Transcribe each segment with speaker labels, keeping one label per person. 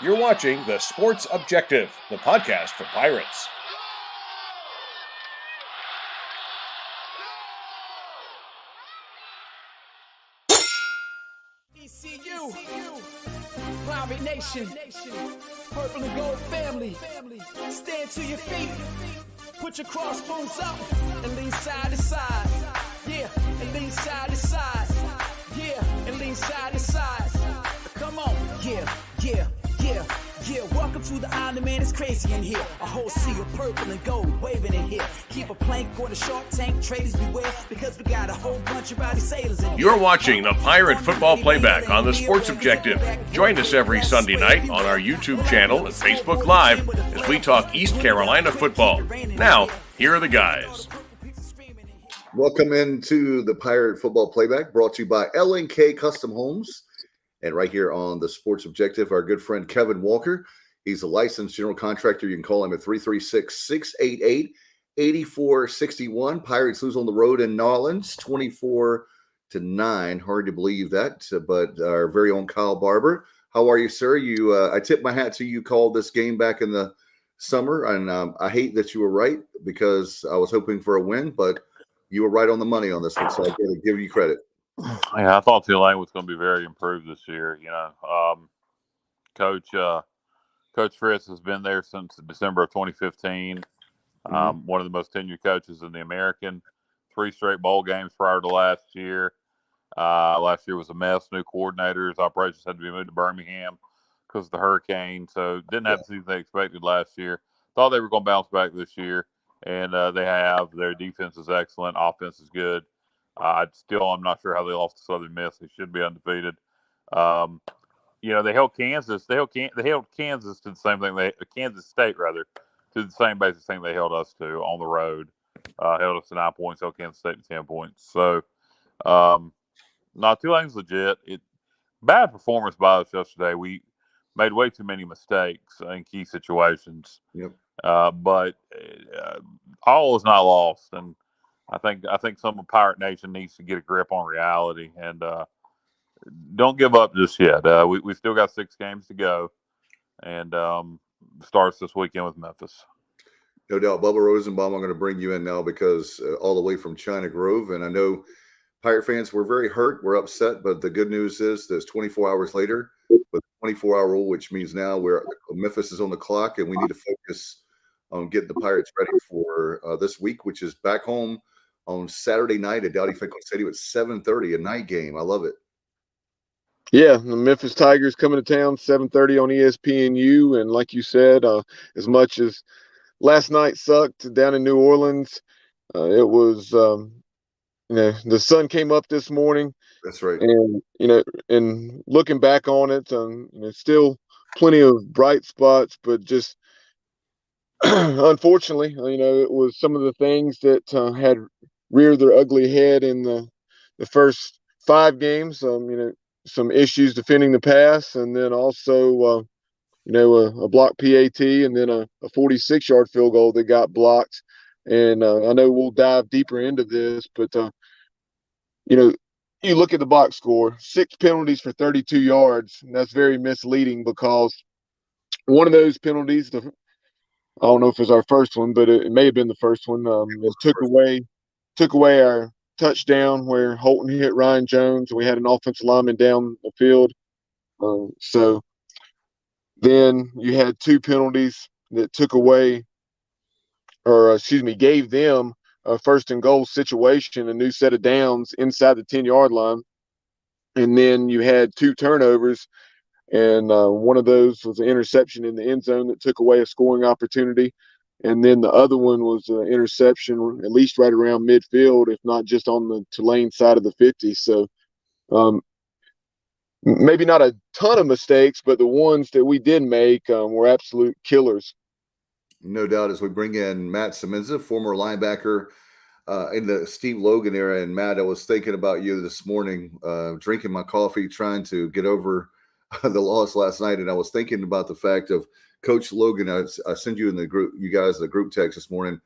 Speaker 1: You're watching The Sports Objective, the podcast for Pirates.
Speaker 2: ECU, Pirate Nation, Purple and Gold family, stand to your feet, put your crossbones up, and lean side to side, yeah, and lean side to side, yeah, and lean side to side, come on, yeah, welcome to the island, man, it's crazy in here, a whole sea of purple and gold waving in here, keep a plank on the shark tank, traders beware, because we got a whole bunch of rowdy sailors in here.
Speaker 1: You're watching the Pirate Football Playback on The Sports Objective. Join us every Sunday night on our YouTube channel and Facebook Live as we talk East Carolina football. Now, here are the guys.
Speaker 3: Welcome into the Pirate Football Playback, brought to you by L&K Custom Homes. And right here on the Sports Objective, our good friend Kevin Walker. He's a licensed general contractor. You can call him at 336-688-8461. Pirates lose on the road in Nolens, 24-9. Hard to believe that, but our very own Kyle Barber. How are you, sir? I tip my hat to you. Called this game back in the summer, and I hate that you were right because I was hoping for a win, but you were right on the money on this one, so I got to give you credit.
Speaker 4: Yeah, I thought Tulane was going to be very improved this year. Coach Fritz has been there since December of 2015. One of the most tenured coaches in the American. 3 straight bowl games prior to last year. Last year was a mess. New coordinators. Operations had to be moved to Birmingham because of the hurricane. So didn't have the season they expected last year. Thought they were going to bounce back this year, and they have. Their defense is excellent. Offense is good. I'm not sure how they lost to Southern Miss. They should be undefeated. They held Kansas. They held Kansas to the same thing. Kansas State rather to the same basic thing they held us to on the road. Held us to 9 points. Held Kansas State to 10 points. So, Tulane's legit. Bad performance by us yesterday. We made way too many mistakes in key situations.
Speaker 3: Yep.
Speaker 4: But all is not lost, and I think some of Pirate Nation needs to get a grip on reality and don't give up just yet. We still got 6 games to go, and starts this weekend with Memphis.
Speaker 3: No doubt. Bubba Rosenbaum, I'm going to bring you in now because all the way from China Grove, and I know Pirate fans were very hurt. We're upset, but the good news is there's 24 hours later with 24-hour rule, which means now Memphis is on the clock, and we need to focus on getting the Pirates ready for this week, which is back home on Saturday night at Dowdy Finkel Stadium at 7:30, a night game. I love it.
Speaker 5: Yeah, the Memphis Tigers coming to town, 7:30 on ESPNU. And like you said, as much as last night sucked down in New Orleans, it was, the sun came up this morning.
Speaker 3: That's right.
Speaker 5: And, and looking back on it, still plenty of bright spots, but just unfortunately, it was some of the things that had reared their ugly head in the first 5 games. Some issues defending the pass, and then also, a blocked PAT, and then a 46-yard field goal that got blocked. And I know we'll dive deeper into this, but you look at the box score: 6 penalties for 32 yards. And that's very misleading because one of those penalties, I don't know if it's our first one, but it may have been the first one. It took away our touchdown where Holton hit Ryan Jones, and we had an offensive lineman down the field. So then you had 2 penalties that gave them a first and goal situation, a new set of downs inside the 10-yard line. And then you had 2 turnovers, and one of those was an interception in the end zone that took away a scoring opportunity. And then the other one was an interception, at least right around midfield, if not just on the Tulane side of the 50. So maybe not a ton of mistakes, but the ones that we did make were absolute killers.
Speaker 3: No doubt. As we bring in Matt Semenza, former linebacker in the Steve Logan era. And Matt, I was thinking about you this morning, drinking my coffee, trying to get over the loss last night. And I was thinking about the fact of Coach Logan. I sent you in the group, you guys, the group text this morning.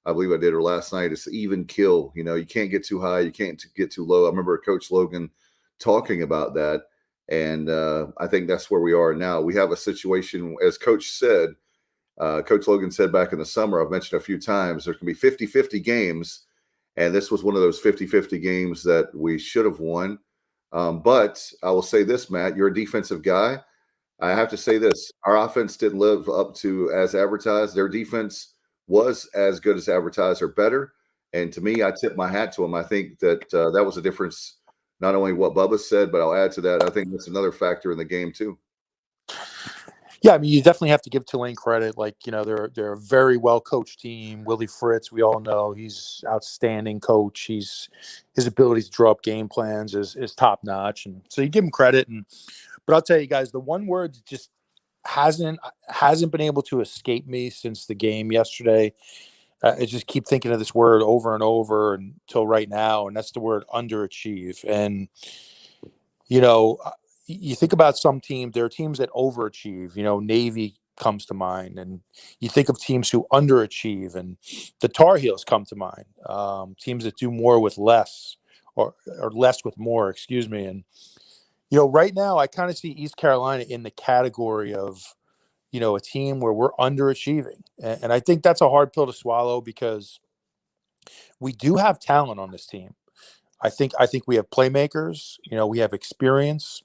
Speaker 3: I believe I did, or last night. It's even kill. You can't get too high. You can't get too low. I remember Coach Logan talking about that. And I think that's where we are now. We have a situation, as Coach said, Coach Logan said back in the summer, I've mentioned a few times, there can be 50-50 games. And this was one of those 50-50 games that we should have won. But I will say this, Matt, you're a defensive guy. I have to say this. Our offense didn't live up to as advertised. Their defense was as good as advertised or better. And to me, I tip my hat to them. I think that that was a difference, not only what Bubba said, but I'll add to that. I think that's another factor in the game too.
Speaker 6: Yeah, I mean, you definitely have to give Tulane credit. Like, they're a very well coached team. Willie Fritz, we all know he's outstanding coach. His ability to draw up game plans is top notch, and so you give him credit. But I'll tell you guys, the one word that just hasn't been able to escape me since the game yesterday. I just keep thinking of this word over and over until right now, and that's the word underachieve. And you think about some teams, there are teams that overachieve. Navy comes to mind, and you think of teams who underachieve, and the Tar Heels come to mind. Teams that do more with less, or less with more, excuse me. And right now, I kind of see East Carolina in the category of a team where we're underachieving, and I think that's a hard pill to swallow because we do have talent on this team. I think we have playmakers. We have experience.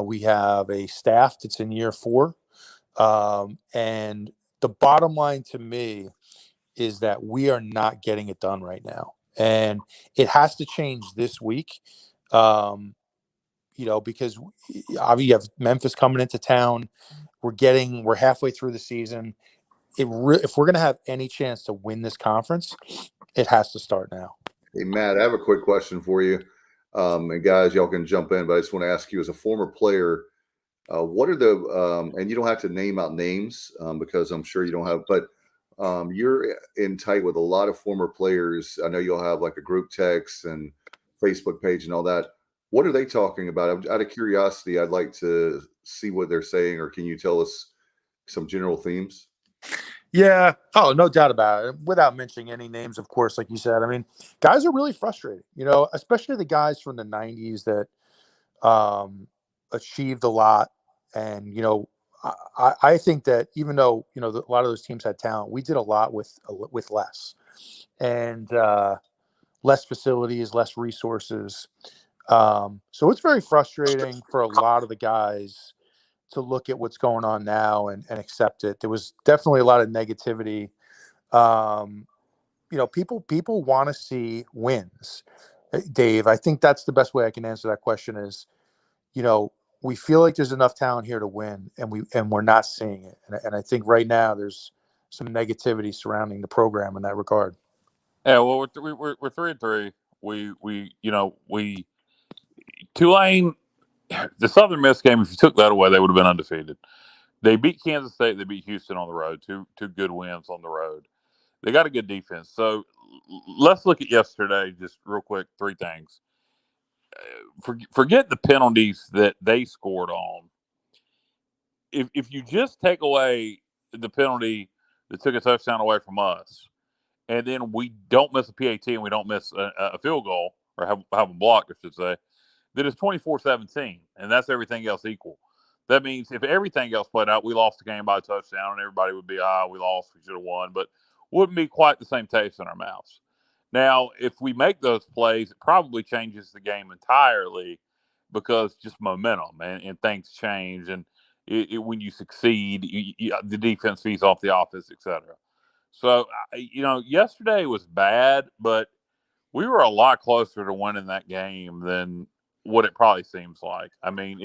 Speaker 6: We have a staff that's in year 4. And the bottom line to me is that we are not getting it done right now. And it has to change this week, because obviously you have Memphis coming into town. We're halfway through the season. If we're going to have any chance to win this conference, it has to start now.
Speaker 3: Hey, Matt, I have a quick question for you. And guys, y'all can jump in, but I just want to ask you, as a former player, what are the and you don't have to name out names because I'm sure you don't have, but you're in tight with a lot of former players. I know you'll have like a group text and Facebook page and all that. What are they talking about? Out of curiosity, I'd like to see what they're saying, or can you tell us some general themes?
Speaker 6: Yeah. Oh, no doubt about it. Without mentioning any names, of course, like you said, I mean, guys are really frustrated, especially the guys from the 90s that achieved a lot. And, I think that even though, a lot of those teams had talent, we did a lot with less and less facilities, less resources. So it's very frustrating for a lot of the guys to look at what's going on now and accept it. There was definitely a lot of negativity. People want to see wins. Dave, I think that's the best way I can answer that question is, we feel like there's enough talent here to win, and we're not seeing it. And I think right now there's some negativity surrounding the program in that regard.
Speaker 4: Yeah, well, we're 3-3. Tulane, the Southern Miss game, if you took that away, they would have been undefeated. They beat Kansas State. They beat Houston on the road. Two good wins on the road. They got a good defense. So let's look at yesterday just real quick. 3 things. Forget the penalties that they scored on. If you just take away the penalty that took a touchdown away from us, and then we don't miss a PAT and we don't miss a field goal, or have them blocked, I should say, then it's 24-17, and that's everything else equal. That means if everything else played out, we lost the game by a touchdown, and everybody would be, we lost, we should have won, but wouldn't be quite the same taste in our mouths. Now, if we make those plays, it probably changes the game entirely because just momentum and things change. And when you succeed, the defense feeds off the offense, etc. So, yesterday was bad, but we were a lot closer to winning that game than what it probably seems like. I mean,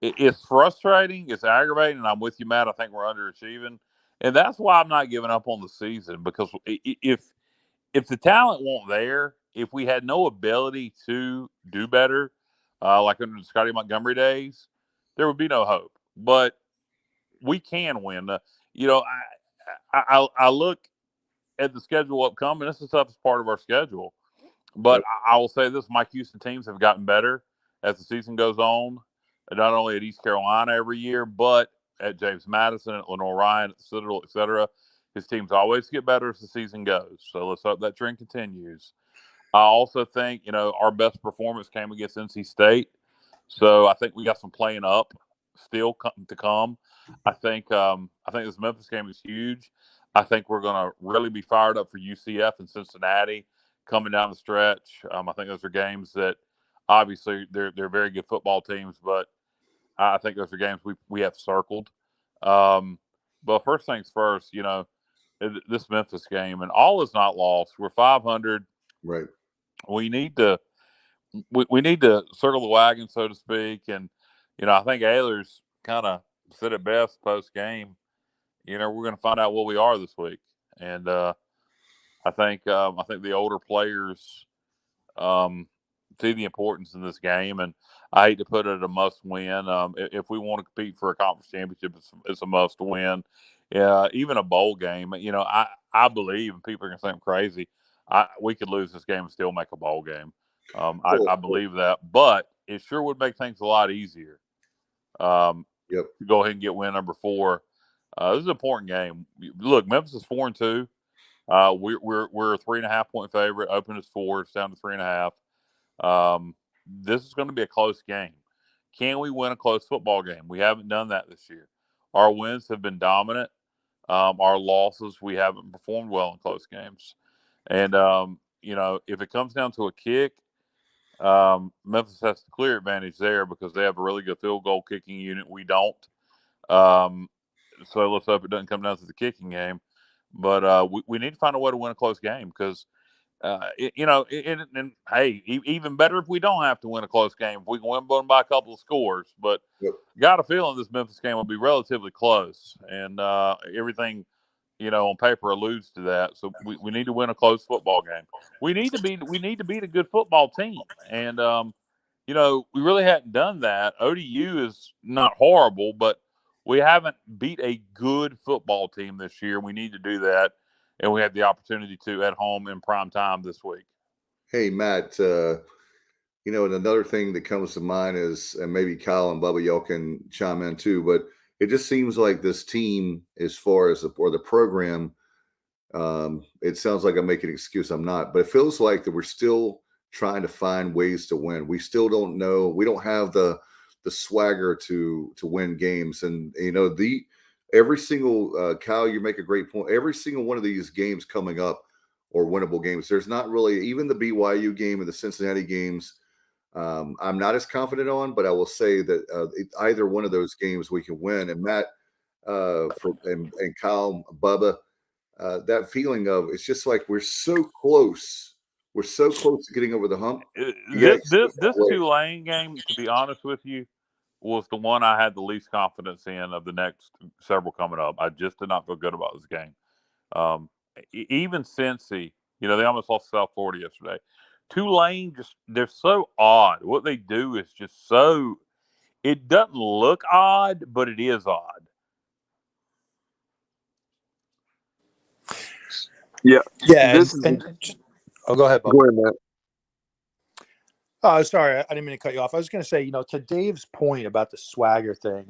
Speaker 4: it's frustrating. It's aggravating. And I'm with you, Matt. I think we're underachieving. And that's why I'm not giving up on the season, because if the talent weren't there, if we had no ability to do better, like under the Scotty Montgomery days, there would be no hope. But we can win. I look at the schedule upcoming. This is the toughest part of our schedule. But I will say this: my Houston teams have gotten better as the season goes on, not only at East Carolina every year, but at James Madison, at Lenore Ryan, at the Citadel, etc. His teams always get better as the season goes. So let's hope that trend continues. I also think, our best performance came against NC State. So I think we got some playing up still to come. I think this Memphis game is huge. I think we're going to really be fired up for UCF and Cincinnati coming down the stretch. I think those are games that obviously they're very good football teams, but I think those are games we have circled. But first things first, this Memphis game, and all is not lost. We're 500.
Speaker 3: Right.
Speaker 4: We need to circle the wagon, so to speak. And I think Ayler's kind of said it best post game. We're going to find out what we are this week, and I think the older players see the importance in this game, and I hate to put it a must win. If we want to compete for a conference championship, it's a must win. Even a bowl game. I believe, and people are going to think I'm crazy, we could lose this game and still make a bowl game. I believe that, but it sure would make things a lot easier.
Speaker 3: Yep.
Speaker 4: To go ahead and get win number 4. This is an important game. Look, Memphis is 4-2. We're a 3.5-point favorite. Open is 4. It's down to 3.5. This is going to be a close game. Can we win a close football game? We haven't done that this year. Our wins have been dominant. Our losses, we haven't performed well in close games. And, if it comes down to a kick, Memphis has the clear advantage there because they have a really good field goal kicking unit. We don't. So let's hope it doesn't come down to the kicking game. But we need to find a way to win a close game because, hey, even better if we don't have to win a close game. If we can win by a couple of scores. But got a feeling this Memphis game will be relatively close. And everything, on paper alludes to that. So we need to win a close football game. We need to beat a good football team. And, we really hadn't done that. ODU is not horrible, but we haven't beat a good football team this year. We need to do that. And we have the opportunity to at home in prime time this week.
Speaker 3: Hey, Matt, and another thing that comes to mind is, and maybe Kyle and Bubba, y'all can chime in too, but it just seems like this team, as far as the program, it sounds like I'm making an excuse. I'm not, but it feels like that we're still trying to find ways to win. We still don't know. We don't have the swagger to win games. And, every single, Kyle, you make a great point. Every single one of these games coming up or winnable games, there's not really, even the BYU game and the Cincinnati games, I'm not as confident on, but I will say that either one of those games we can win. And Matt, and Kyle, Bubba, that feeling of it's just like we're so close. We're so close to getting over the hump.
Speaker 4: This Tulane game, to be honest with you, was the one I had the least confidence in of the next several coming up. I just did not feel good about this game. Even Cincy, they almost lost to South Florida yesterday. Tulane, they're so odd. What they do is just so – it doesn't look odd, but it is odd.
Speaker 5: Yeah.
Speaker 6: Yeah. Go ahead, Bob.
Speaker 5: Go ahead, Matt.
Speaker 6: Oh, sorry. I didn't mean to cut you off. I was going to say, to Dave's point about the swagger thing,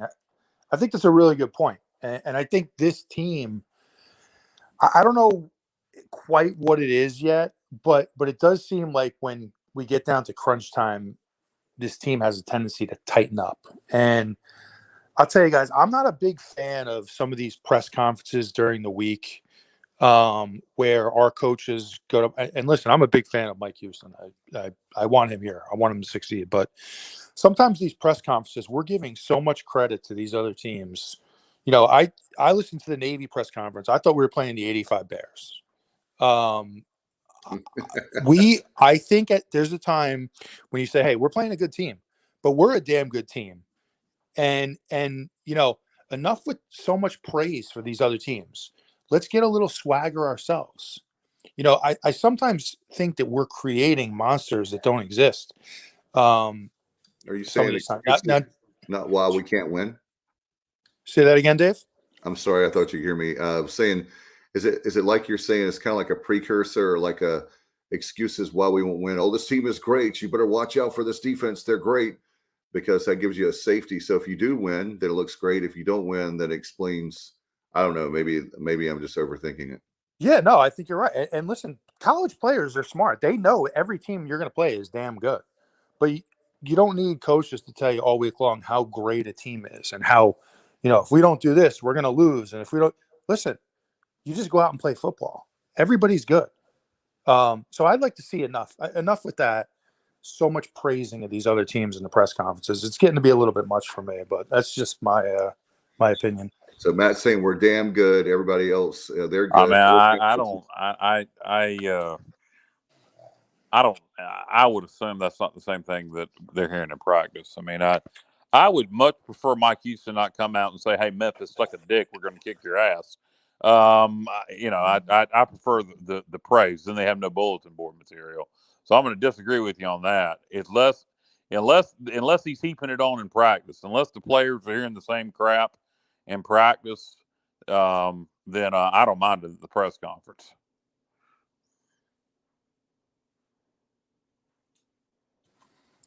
Speaker 6: I think that's a really good point. And I think this team, I don't know quite what it is yet, but it does seem like when we get down to crunch time, this team has a tendency to tighten up. And I'll tell you guys, I'm not a big fan of some of these press conferences during the week where our coaches go to, and listen, I'm a big fan of Mike Houston. I want him here. I want him to succeed. But sometimes these press conferences, we're giving so much credit to these other teams. I listened to the Navy press conference. I thought we were playing the 85 Bears. I think there's a time when you say, hey, we're playing a good team, but we're a damn good team. And enough with so much praise for these other teams. Let's get a little swagger ourselves. I sometimes think that we're creating monsters that don't exist.
Speaker 3: Are you saying not why we can't win?
Speaker 6: Say that again, Dave.
Speaker 3: I'm sorry. I thought you hear me saying, is it like you're saying it's kind of like a precursor or like a excuses why we won't win? Oh, this team is great. You better watch out for this defense. They're great because that gives you a safety. So if you do win, then it looks great. If you don't win, that explains. I don't know. Maybe I'm just overthinking it.
Speaker 6: Yeah, no, I think you're right. And listen, college players are smart. They know every team you're going to play is damn good. But you don't need coaches to tell you all week long how great a team is and how, if we don't do this, we're going to lose. And if we don't listen, you just go out and play football. Everybody's good. So I'd like to see enough with that. So much praising of these other teams in the press conferences. It's getting to be a little bit much for me, but that's just my opinion.
Speaker 3: So Matt's saying we're damn good. Everybody else, they're good.
Speaker 4: I mean, I would assume that's not the same thing that they're hearing in practice. I mean, I would much prefer Mike Houston not come out and say, "Hey, Memphis, suck a dick. We're going to kick your ass." I prefer the praise. Then they have no bulletin board material. So I'm going to disagree with you on that. Unless he's heaping it on in practice, unless the players are hearing the same crap in practice, then I don't mind the press conference.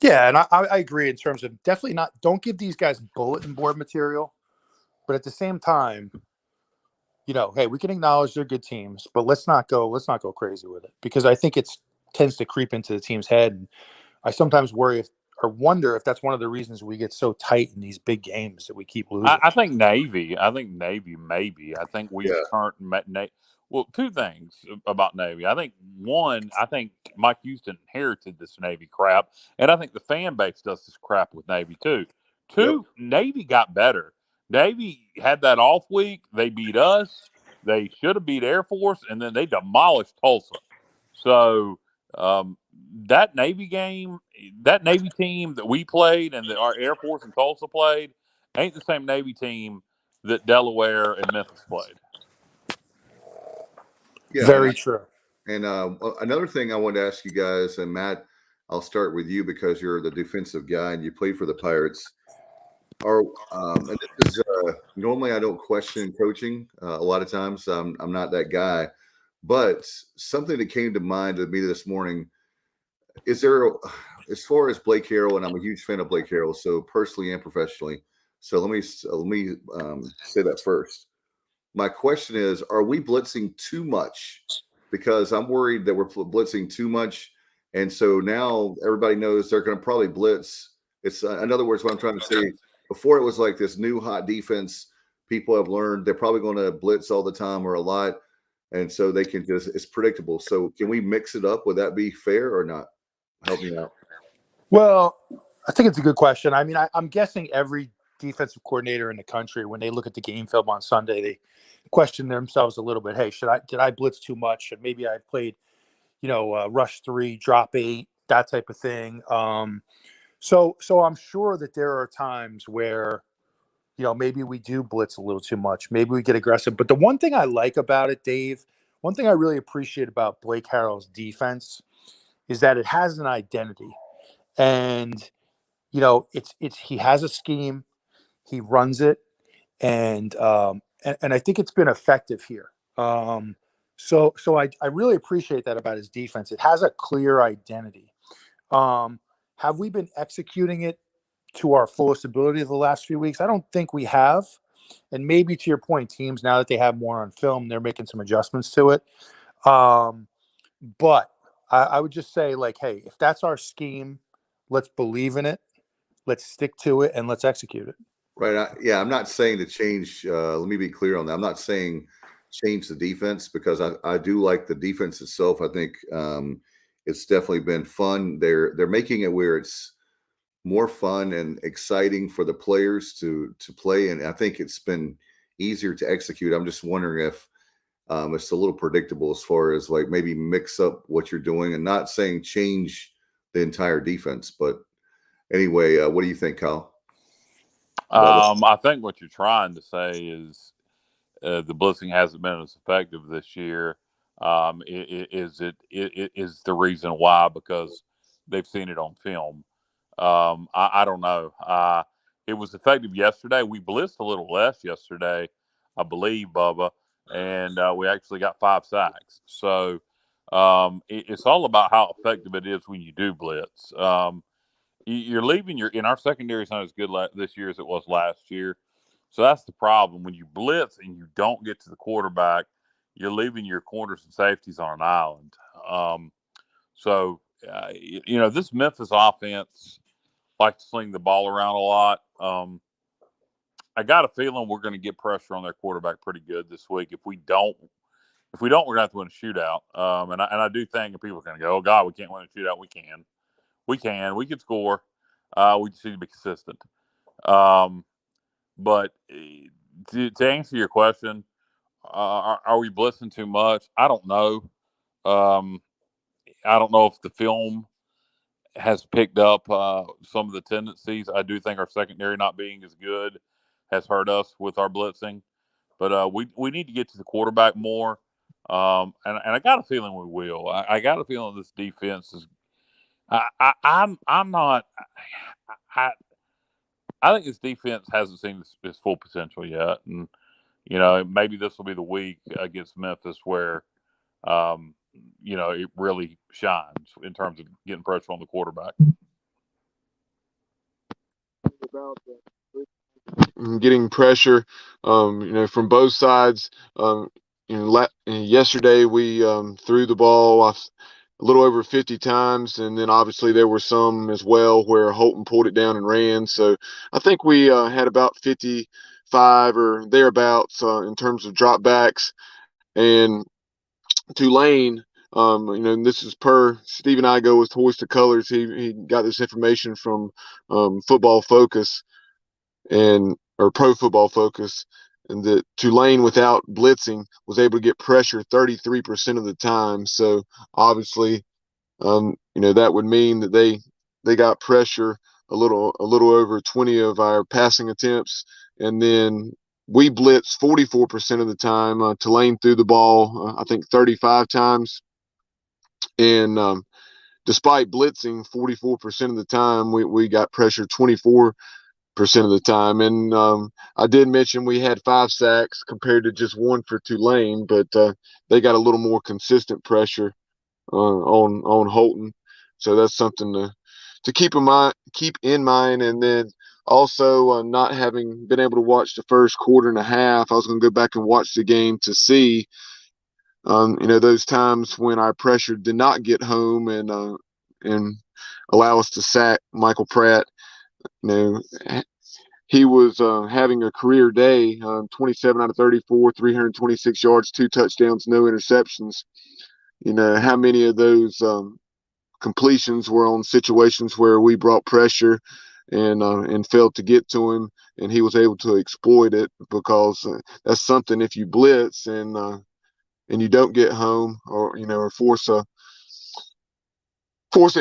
Speaker 6: Yeah, and I agree in terms of definitely not. Don't give these guys bulletin board material, but at the same time, hey, we can acknowledge they're good teams, but let's not go crazy with it, because I think it tends to creep into the team's head. And I sometimes wonder if that's one of the reasons we get so tight in these big games that we keep losing.
Speaker 4: I think Navy maybe. I think we well, two things about Navy. I think one, Mike Houston inherited this Navy crap, and I think the fan base does this crap with Navy too. Two, Navy got better. Navy had that off week. They beat us. They should have beat Air Force, and then they demolished Tulsa. So that Navy game, that Navy team that we played and that our Air Force and Tulsa played ain't the same Navy team that Delaware and Memphis played.
Speaker 3: Yeah,
Speaker 6: very true.
Speaker 3: And another thing I wanted to ask you guys, and Matt, I'll start with you because you're the defensive guy and you played for the Pirates. And this is normally I don't question coaching. A lot of times I'm not that guy, but something that came to mind to me this morning is there, as far as Blake Harrell, and I'm a huge fan of Blake Harrell, so personally and professionally. So let me say that first. My question is, are we blitzing too much? Because I'm worried that we're blitzing too much. And so now everybody knows they're going to probably blitz. It's in other words, what I'm trying to say, before it was like this new hot defense, people have learned they're probably going to blitz all the time or a lot. And so they can it's predictable. So can we mix it up? Would that be fair or not? Help me out.
Speaker 6: Well, I think it's a good question. I mean, I'm guessing every defensive coordinator in the country, when they look at the game film on Sunday, they question themselves a little bit. Hey, did I blitz too much? And maybe I played, rush 3, drop 8, that type of thing. So I'm sure that there are times where, maybe we do blitz a little too much. Maybe we get aggressive. But the one thing I like about it, Dave, one thing I really appreciate about Blake Harrell's defense is that it has an identity. And, it's he has a scheme, he runs it, and I think it's been effective here. So I really appreciate that about his defense. It has a clear identity. Have we been executing it to our fullest ability the last few weeks? I don't think we have. And maybe to your point, teams, now that they have more on film, they're making some adjustments to it. But I would just say, hey, if that's our scheme, let's believe in it, let's stick to it, and let's execute it.
Speaker 3: Right. I'm not saying to change. Let me be clear on that. I'm not saying change the defense, because I do like the defense itself. I think it's definitely been fun. They're making it where it's more fun and exciting for the players to play, and I think it's been easier to execute. I'm just wondering if it's a little predictable as far as maybe mix up what you're doing, and not saying change the entire defense. But anyway, what do you think, Kyle?
Speaker 4: I think what you're trying to say is the blitzing hasn't been as effective this year. It is the reason why, because they've seen it on film. I don't know. It was effective yesterday. We blitzed a little less yesterday, I believe, Bubba, and we actually got 5 sacks. So it's all about how effective it is when you do blitz. You're leaving in our secondary is not as good this year as it was last year. So that's the problem. When you blitz and you don't get to the quarterback, you're leaving your corners and safeties on an island. This Memphis offense, like to sling the ball around a lot. I got a feeling we're going to get pressure on their quarterback pretty good this week. If we don't, we're going to have to win a shootout. And I do think people are going to go, oh God, we can't win a shootout. We can score. We just need to be consistent. But to answer your question, are we blitzing too much? I don't know. I don't know if the film has picked up some of the tendencies. I do think our secondary not being as good has hurt us with our blitzing. But we need to get to the quarterback more. And I got a feeling we will. I got a feeling this defense is. I'm not. I think this defense hasn't seen its full potential yet, and maybe this will be the week against Memphis where, it really shines in terms of getting pressure on the quarterback.
Speaker 5: About getting pressure, from both sides. Yesterday we threw the ball a little over 50 times, and then obviously there were some as well where Holton pulled it down and ran. So I think we had about 55 or thereabouts in terms of dropbacks. And Tulane, this is per Steve and I go with Hoist the Colors. He got this information from Football Focus or Pro Football Focus, and that Tulane without blitzing was able to get pressure 33% of the time. So obviously, that would mean that they got pressure a little over 20 of our passing attempts, and then we blitzed 44% of the time. Tulane threw the ball, I think 35 times, and despite blitzing 44% of the time, we got pressure 24% of the time. And I did mention we had 5 sacks compared to just 1 for Tulane, but they got a little more consistent pressure on Holton. So that's something to keep in mind. And then also, not having been able to watch the first quarter and a half, I was going to go back and watch the game to see, those times when our pressure did not get home and allow us to sack Michael Pratt. He was having a career day, 27 out of 34, 326 yards, 2 touchdowns, no interceptions. How many of those completions were on situations where we brought pressure and failed to get to him, and he was able to exploit it, because that's something, if you blitz and you don't get home, or force an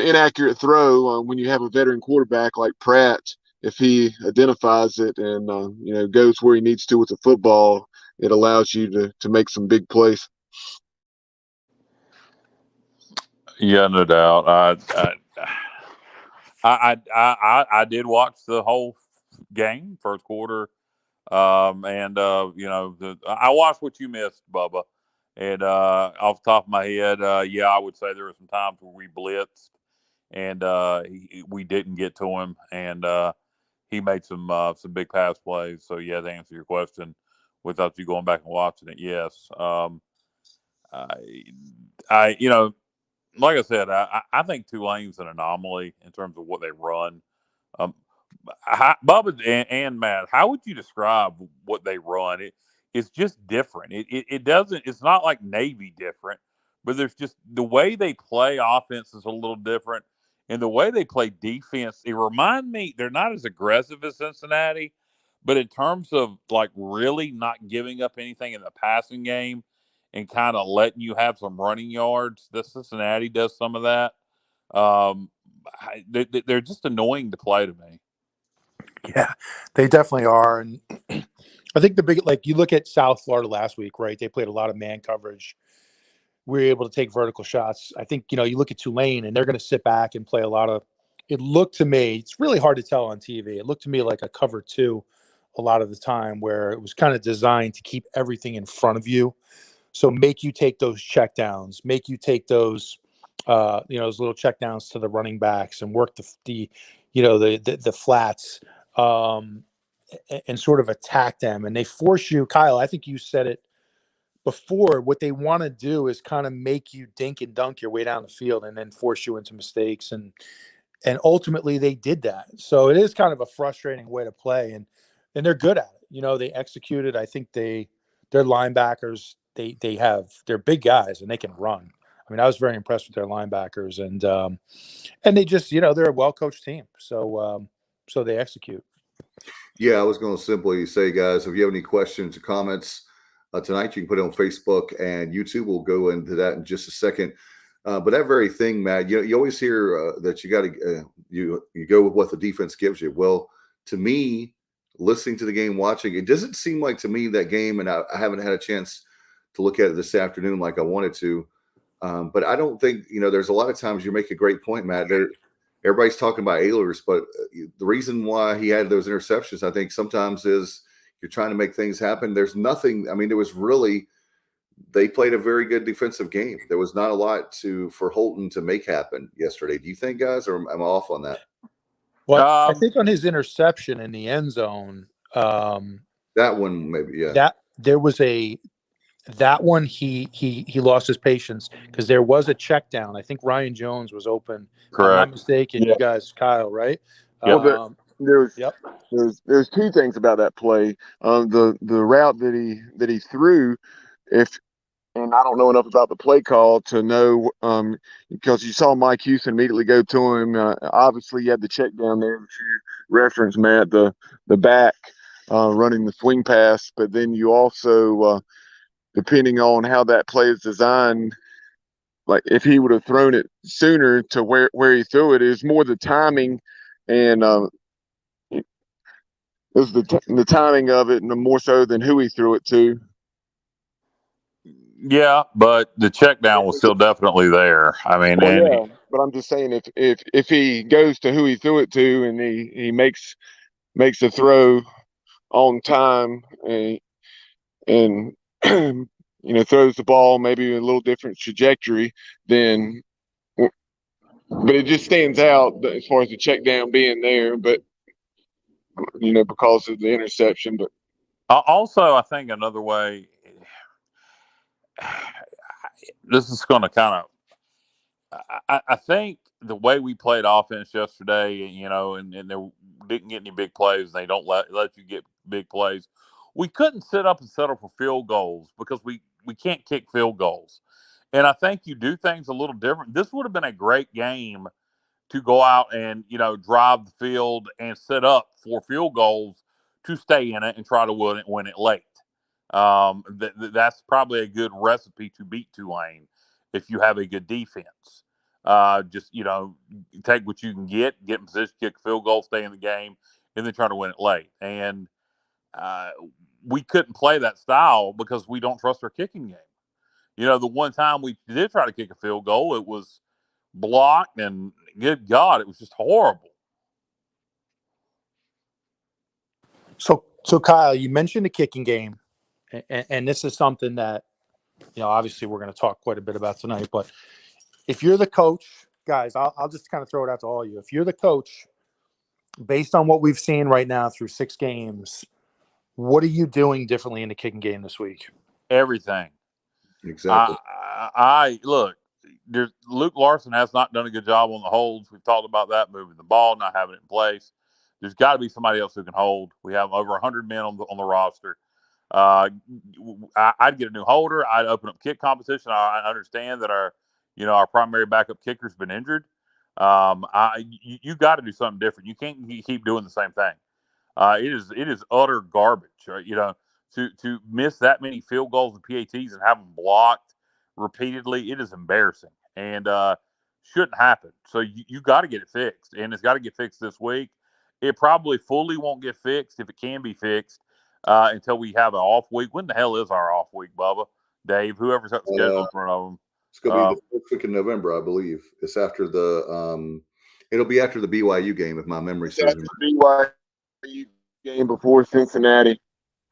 Speaker 5: inaccurate throw, when you have a veteran quarterback like Pratt, if he identifies it and goes where he needs to with the football, it allows you to make some big plays.
Speaker 4: Yeah, no doubt. I did watch the whole game, first quarter, and I watched what you missed, Bubba. And off the top of my head, I would say there were some times where we blitzed and we didn't get to him, and he made some big pass plays. So to answer your question, without you going back and watching it, yes. Like I said, I think Tulane's an anomaly in terms of what they run. Bubba and Matt, how would you describe what they run? It's just different. It doesn't. It's not like Navy different, but there's just the way they play offense is a little different, and the way they play defense. It reminds me they're not as aggressive as Cincinnati, but in terms of like really not giving up anything in the passing game and kind of letting you have some running yards. The Cincinnati does some of that. They're just annoying to play to me.
Speaker 6: Yeah, they definitely are. And I think you look at South Florida last week, right? They played a lot of man coverage. We were able to take vertical shots. I think, you look at Tulane and they're going to sit back and play a lot of, it looked to me, it's really hard to tell on TV. It looked to me like a cover 2 a lot of the time, where it was kind of designed to keep everything in front of you. So make you take those checkdowns, make you take those, those little checkdowns to the running backs and work the flats, and sort of attack them. And they force you, Kyle, I think you said it before, what they want to do is kind of make you dink and dunk your way down the field and then force you into mistakes. And And ultimately they did that. So it is kind of a frustrating way to play, and they're good at it. They executed. I think their linebackers, they're big guys and they can run. I mean, I was very impressed with their linebackers, and they just, they're a well-coached team. So they execute.
Speaker 3: Yeah, I was going to simply say, guys, if you have any questions or comments tonight, you can put it on Facebook and YouTube. We'll go into that in just a second. But that very thing, Matt, you always hear that you got to you go with what the defense gives you. Well, to me, listening to the game, watching, it doesn't seem like to me that game, and I haven't had a chance to look at it this afternoon like I wanted to. But I don't think, there's a lot of times you make a great point, Matt. Everybody's talking about Ehlers, but the reason why he had those interceptions, I think sometimes is you're trying to make things happen. There's nothing. I mean, they played a very good defensive game. There was not a lot for Holton to make happen yesterday. Do you think, guys, or am I off on that?
Speaker 6: Well, I think on his interception in the end zone,
Speaker 3: that one maybe, yeah.
Speaker 6: That one he lost his patience because there was a check down. I think Ryan Jones was open.
Speaker 4: Correct.
Speaker 6: If I'm not mistaken.
Speaker 5: Yeah.
Speaker 6: You guys, Kyle, right?
Speaker 5: Well, there's two things about that play. The route that he threw, and I don't know enough about the play call to know, because you saw Mike Houston immediately go to him. Obviously, you had the check down there that you referenced, Matt, the back running the swing pass, but then you also, depending on how that play is designed, like if he would have thrown it sooner to where he threw it, is more the timing, and it was the timing of it, and more so than who he threw it to.
Speaker 4: Yeah, but the check down was still definitely there. I mean,
Speaker 5: but I'm just saying if he goes to who he threw it to and he makes a throw on time and throws the ball maybe a little different trajectory, then but it just stands out as far as the check down being there, but because of the interception. But
Speaker 4: also, I think another way, this is going to kind of, I think the way we played offense yesterday, and they didn't get any big plays, and they don't let you get big plays. We couldn't sit up and settle for field goals because we can't kick field goals. And I think you do things a little different. This would have been a great game to go out and, drive the field and set up for field goals to stay in it and try to win it late. That's probably a good recipe to beat Tulane if you have a good defense. Just, take what you can get in position, kick a field goal, stay in the game, and then try to win it late. And we couldn't play that style because we don't trust our kicking game. The one time we did try to kick a field goal, it was blocked, and good God, it was just horrible.
Speaker 6: So Kyle, you mentioned the kicking game, and this is something that, obviously we're going to talk quite a bit about tonight. But if you're the coach, guys, I'll just kind of throw it out to all of you. If you're the coach, based on what we've seen right now through 6 games, what are you doing differently in the kicking game this week?
Speaker 4: Everything.
Speaker 3: Exactly.
Speaker 4: I look. Luke Larson has not done a good job on the holds. We've talked about that, moving the ball, not having it in place. There's got to be somebody else who can hold. We have over 100 men on the roster. I'd get a new holder. I'd open up kick competition. I understand that our primary backup kicker's been injured. You got to do something different. You can't keep doing the same thing. It is utter garbage. To miss that many field goals and PATs and have them blocked repeatedly, it is embarrassing and shouldn't happen. So you got to get it fixed, and it's got to get fixed this week. It probably fully won't get fixed, if it can be fixed, until we have an off week. When the hell is our off week, Bubba? Dave, whoever's got the schedule in front of them.
Speaker 3: It's going to be the first week in November, I believe. It's after it'll be after the BYU game, if my memory serves me.
Speaker 5: BYU game before Cincinnati.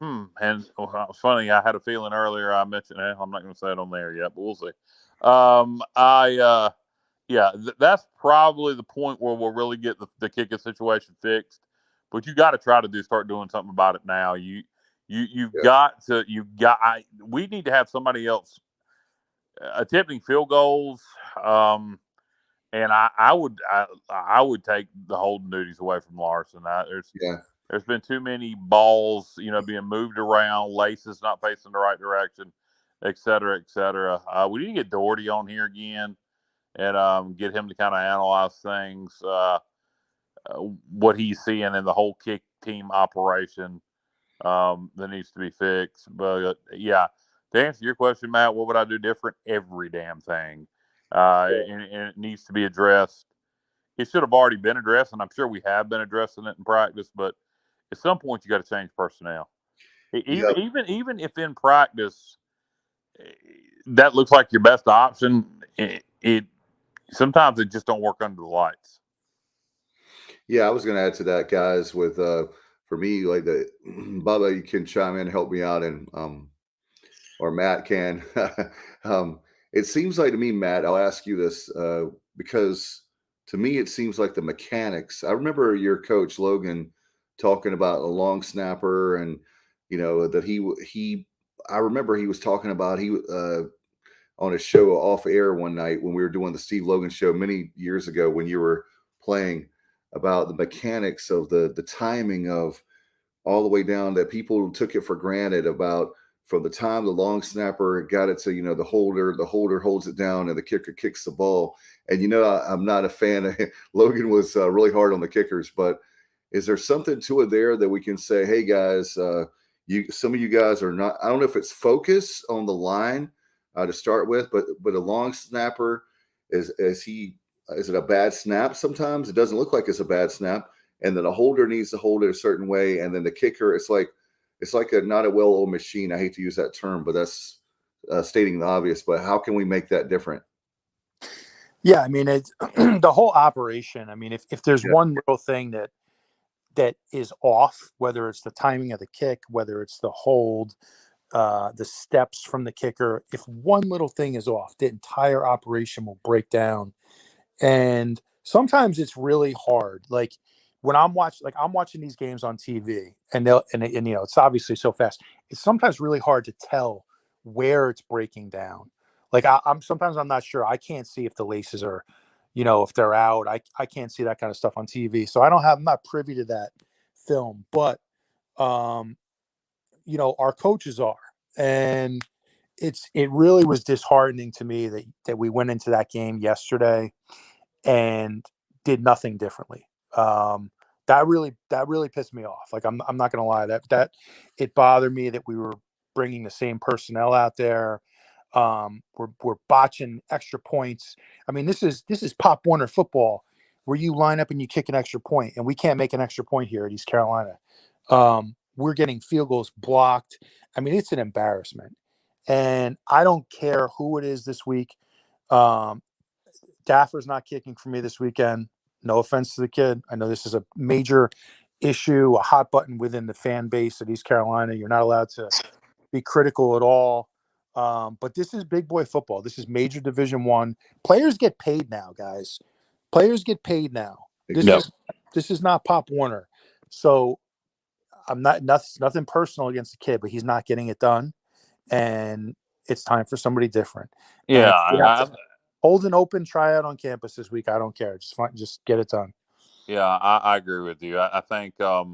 Speaker 4: And it was funny. I had a feeling earlier. I mentioned I'm not going to say it on there yet, but we'll see. That's probably the point where we'll really get the kicking situation fixed. But you got to try to start doing something about it now. We need to have somebody else attempting field goals. And I would take the holding duties away from Larson.
Speaker 3: Yeah.
Speaker 4: There's been too many balls, being moved around, laces not facing the right direction, et cetera, et cetera. We need to get Doherty on here again and get him to kind of analyze things, what he's seeing in the whole kick team operation that needs to be fixed. But yeah, to answer your question, Matt, what would I do different? Every damn thing, and it needs to be addressed. It should have already been addressed, and I'm sure we have been addressing it in practice. But at some point, you got to change personnel.
Speaker 3: Yep.
Speaker 4: Even if in practice that looks like your best option, it sometimes it just don't work under the lights.
Speaker 3: Yeah, I was going to add to that, guys. With for me, like the Bubba, you can chime in, help me out, and or Matt can. It seems like to me, Matt, I'll ask you this because to me it seems like the mechanics. I remember your coach Logan talking about a long snapper, and that he. I remember he was talking about on a show off air one night when we were doing the Steve Logan show many years ago when you were playing, about the mechanics of the timing of all the way down, that people took it for granted about from the time the long snapper got it to the holder holds it down and the kicker kicks the ball. And I'm not a fan of Logan was really hard on the kickers, but is there something to it there that we can say, hey guys, some of you guys are not, I don't know if it's focus on the line to start with, but a long snapper is it a bad snap? Sometimes it doesn't look like it's a bad snap, and then a holder needs to hold it a certain way, and then the kicker, it's like not a well-oiled machine. I hate to use that term, but that's stating the obvious. But how can we make that different?
Speaker 6: Yeah, I mean, it's the whole operation. I mean, if there's one little thing that is off, whether it's the timing of the kick, whether it's the hold, the steps from the kicker, if one little thing is off, the entire operation will break down. And sometimes it's really hard. Like when I'm watching these games on TV, and it's obviously so fast. It's sometimes really hard to tell where it's breaking down. Like I'm not sure. I can't see if the laces are, if they're out. I can't see that kind of stuff on TV. So I'm not privy to that film, but our coaches are, and it really was disheartening to me that we went into that game yesterday and did nothing differently. That really pissed me off. Like I'm not gonna lie, that it bothered me that we were bringing the same personnel out there. We're botching extra points. I mean, this is Pop Warner football, where you line up and you kick an extra point, and we can't make an extra point here at East Carolina. We're getting field goals blocked. I mean, it's an embarrassment, and I don't care who it is this week. Daffer's not kicking for me this weekend. No offense to the kid. I know this is a major issue, a hot button within the fan base of East Carolina. You're not allowed to be critical at all. But this is big boy football. This is major Division I. Players get paid now, guys. Players get paid now. This is not Pop Warner. So I'm nothing personal against the kid, but he's not getting it done. And it's time for somebody different.
Speaker 4: Yeah.
Speaker 6: Hold an open tryout on campus this week. I don't care. Just get it done.
Speaker 4: Yeah, I agree with you. I think I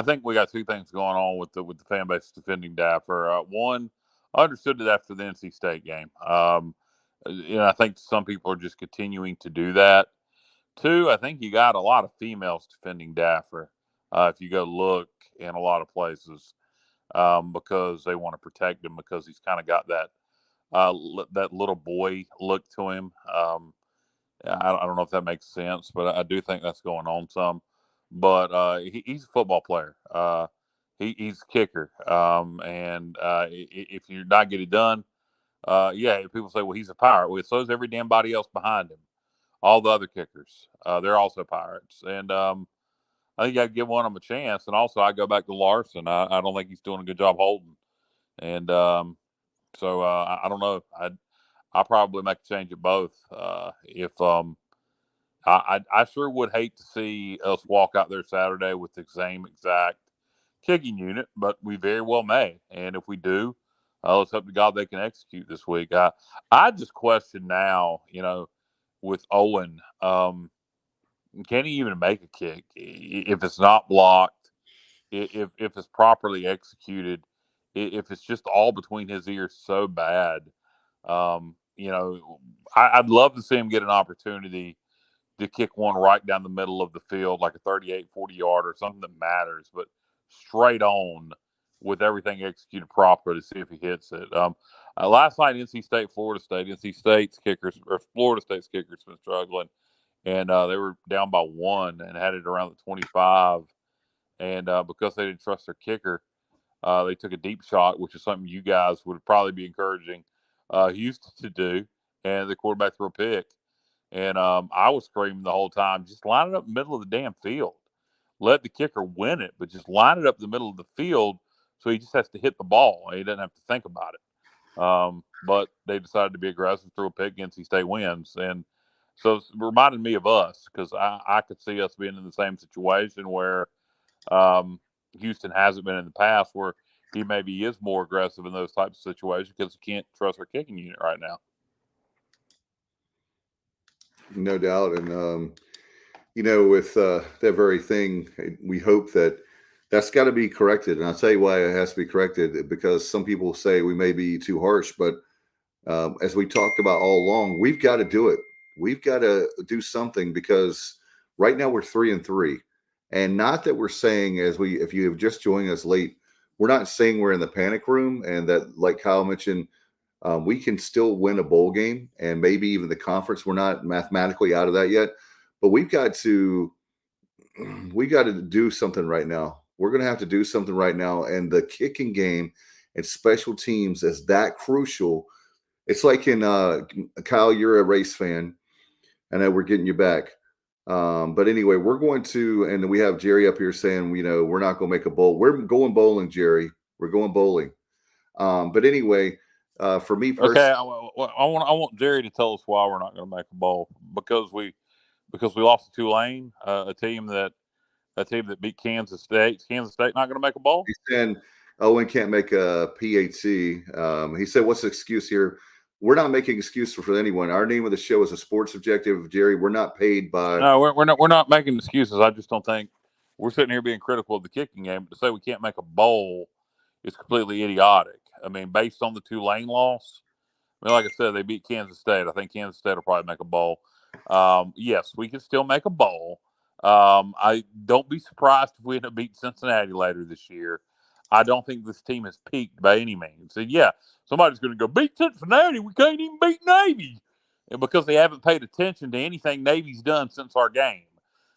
Speaker 4: think we got two things going on with the fan base defending Daffer. One, I understood it after the NC State game. I think some people are just continuing to do that. Two, I think you got a lot of females defending Daffer. If you go look in a lot of places, because they want to protect him because he's kind of got that little boy look to him. I don't know if that makes sense, but I do think that's going on some. But he's a football player. He's a kicker. And if you're not getting it done, people say, well, he's a pirate. Well, so is every damn body else behind him. All the other kickers, they're also pirates. And I think I give one of them a chance. And also, I go back to Larson. I don't think he's doing a good job holding. And so I don't know. I'll probably make a change at both. If I sure would hate to see us walk out there Saturday with the same exact kicking unit, but we very well may. And if we do, Let's hope to God they can execute this week. I just question now, with Owen, can he even make a kick if it's not blocked, if it's properly executed, if it's just all between his ears so bad? I'd love to see him get an opportunity to kick one right down the middle of the field, like a 38, 40-yard or something that matters, but straight on with everything executed properly to see if he hits it. Last night, NC State, Florida State, Florida State's kickers been struggling, and they were down by 1 and had it around the 25. And because they didn't trust their kicker, they took a deep shot, which is something you guys would probably be encouraging Houston to do, and the quarterback threw a pick. And I was screaming the whole time, just line it up in the middle of the damn field. Let the kicker win it, but just line it up in the middle of the field so he just has to hit the ball. He doesn't have to think about it. But they decided to be aggressive, threw a pick, NC State wins. And so it reminded me of us because I could see us being in the same situation where Houston hasn't been in the past, where he maybe is more aggressive in those types of situations because he can't trust our kicking unit right now.
Speaker 3: No doubt. And, with that very thing, we hope that's got to be corrected. And I'll tell you why it has to be corrected, because some people say we may be too harsh, but as we talked about all along, we've got to do it. We've got to do something, because right now we're 3-3. And not that we're saying, if you have just joined us late, we're not saying we're in the panic room, and that, like Kyle mentioned, we can still win a bowl game and maybe even the conference. We're not mathematically out of that yet, but we got to do something right now. We're going to have to do something right now. And the kicking game and special teams is that crucial. It's like Kyle, you're a race fan. I know we're getting you back. But anyway, we're going to, and we have Jerry up here saying, we're not going to make a bowl. We're going bowling, Jerry. We're going bowling. But anyway, for me personally,
Speaker 4: okay, I want Jerry to tell us why we're not going to make a bowl, because we lost to Tulane, a team that beat Kansas State. Kansas State not going to make a bowl.
Speaker 3: He's saying Owen can't make a PAT. He said, "What's the excuse here?" We're not making excuses for anyone. Our name of the show is a Sports Objective, Jerry. We're not paid by.
Speaker 4: No, we're not making excuses. I just don't think we're sitting here being critical of the kicking game. But to say we can't make a bowl is completely idiotic. I mean, based on the Tulane loss, like I said, they beat Kansas State. I think Kansas State will probably make a bowl. Yes, we can still make a bowl. I don't be surprised if we end up beating Cincinnati later this year. I don't think this team has peaked by any means. And yeah, somebody's going to go beat Cincinnati. We can't even beat Navy, and because they haven't paid attention to anything Navy's done since our game.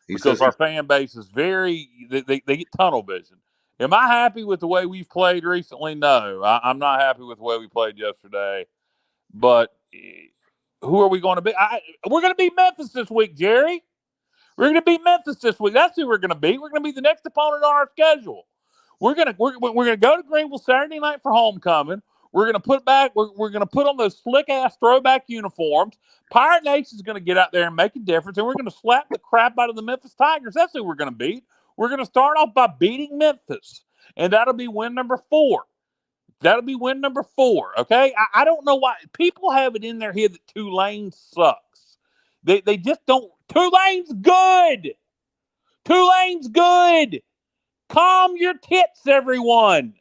Speaker 4: Because our fan base is they get tunnel vision. Am I happy with the way we've played recently? No, I'm not happy with the way we played yesterday. But who are we going to be? We're going to beat Memphis this week, Jerry. We're going to beat Memphis this week. That's who we're going to beat. We're going to be the next opponent on our schedule. We're going to go to Greenville Saturday night for homecoming. We're going to put on those slick ass throwback uniforms. Pirate Nation's going to get out there and make a difference, and we're going to slap the crap out of the Memphis Tigers. That's who we're going to beat. We're going to start off by beating Memphis, and that'll be win number 4. That'll be win number 4. Okay, I don't know why people have it in their head that Tulane sucks. They just don't. Tulane's good. Tulane's good. Calm your tits, everyone.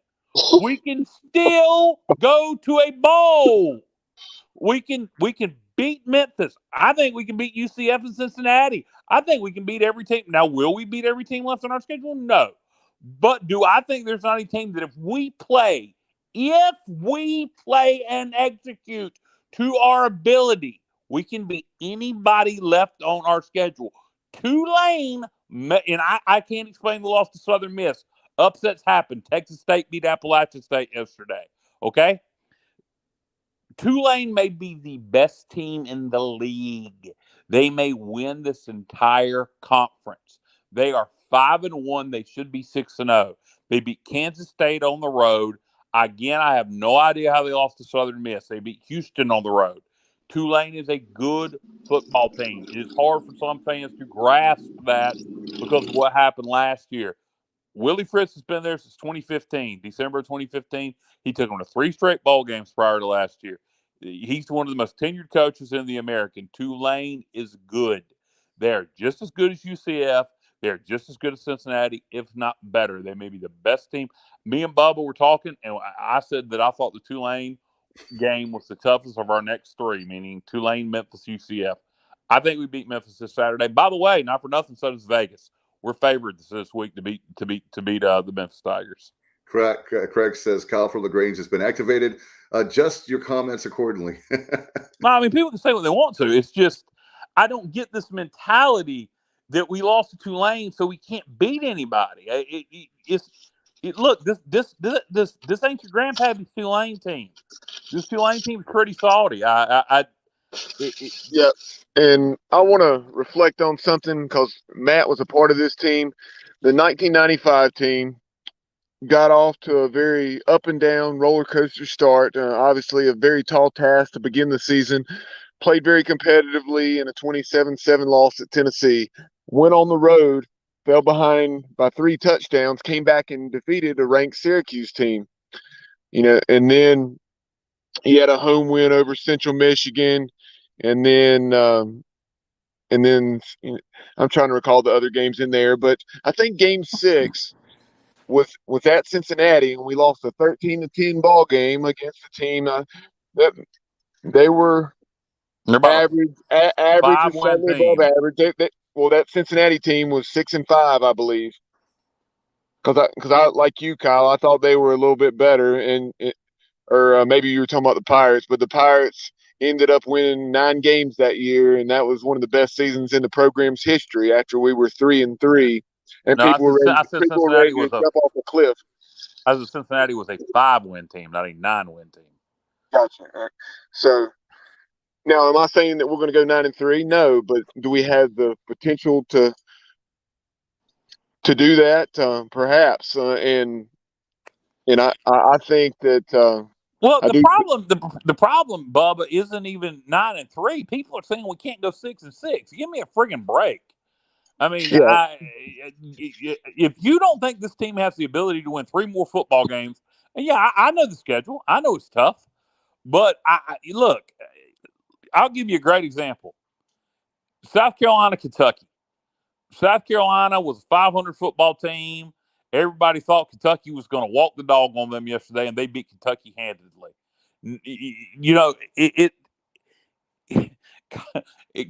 Speaker 4: We can still go to a bowl. We can beat Memphis. I think we can beat UCF and Cincinnati. I think we can beat every team. Now, will we beat every team left on our schedule? No. But do I think there's not any team that if we play and execute to our ability, we can beat anybody left on our schedule? Tulane, and I can't explain the loss to Southern Miss. Upsets happen. Texas State beat Appalachian State yesterday. Okay? Tulane may be the best team in the league. They may win this entire conference. They are 5-1. They should be 6-0. They beat Kansas State on the road. Again, I have no idea how they lost to Southern Miss. They beat Houston on the road. Tulane is a good football team. It is hard for some fans to grasp that because of what happened last year. Willie Fritz has been there since 2015, December of 2015. He took them to 3 straight bowl games prior to last year. He's one of the most tenured coaches in the American. Tulane is good. They're just as good as UCF. They're just as good as Cincinnati, if not better. They may be the best team. Me and Bubba were talking, and I said that I thought the Tulane game was the toughest of our next 3, meaning Tulane, Memphis, UCF. I think we beat Memphis this Saturday. By the way, not for nothing, so does Vegas. We're favored this week to beat the Memphis Tigers.
Speaker 3: Craig says Kyle from LaGrange has been activated. Adjust your comments accordingly.
Speaker 4: No, I mean, people can say what they want to. It's just I don't get this mentality that we lost to Tulane, so we can't beat anybody. Look, this ain't your grandpappy's Tulane team. This Tulane team is pretty salty.
Speaker 5: Yeah, and I want to reflect on something because Matt was a part of this team. The 1995 team got off to a very up and down roller coaster start. Obviously, a very tall task to begin the season. Played very competitively in a 27-7 loss at Tennessee. Went on the road, fell behind by 3 touchdowns, came back and defeated a ranked Syracuse team. And then he had a home win over Central Michigan, and then I'm trying to recall the other games in there, but I think Game 6 was at Cincinnati, and we lost a 13-10 ball game against a team that they were average or slightly above average. That Cincinnati team was 6-5, I believe. Because I like you, Kyle, I thought they were a little bit better, or maybe you were talking about the Pirates, but the Pirates ended up winning 9 games that year, and that was one of the best seasons in the program's history. After we were 3-3, and people were ready to jump off a cliff.
Speaker 4: I said Cincinnati was a 5-win team, not a 9-win team.
Speaker 5: Gotcha. So now, am I saying that we're going to go 9-3? No, but do we have the potential to do that? Perhaps, and I think that.
Speaker 4: Well, the problem, Bubba, isn't even 9-3. People are saying we can't go 6-6. Give me a friggin' break. I mean, yeah. If you don't think this team has the ability to win 3 more football games, and I know the schedule. I know it's tough, but look, I'll give you a great example. South Carolina, Kentucky. South Carolina was a 500 football team. Everybody thought Kentucky was going to walk the dog on them yesterday, and they beat Kentucky handedly.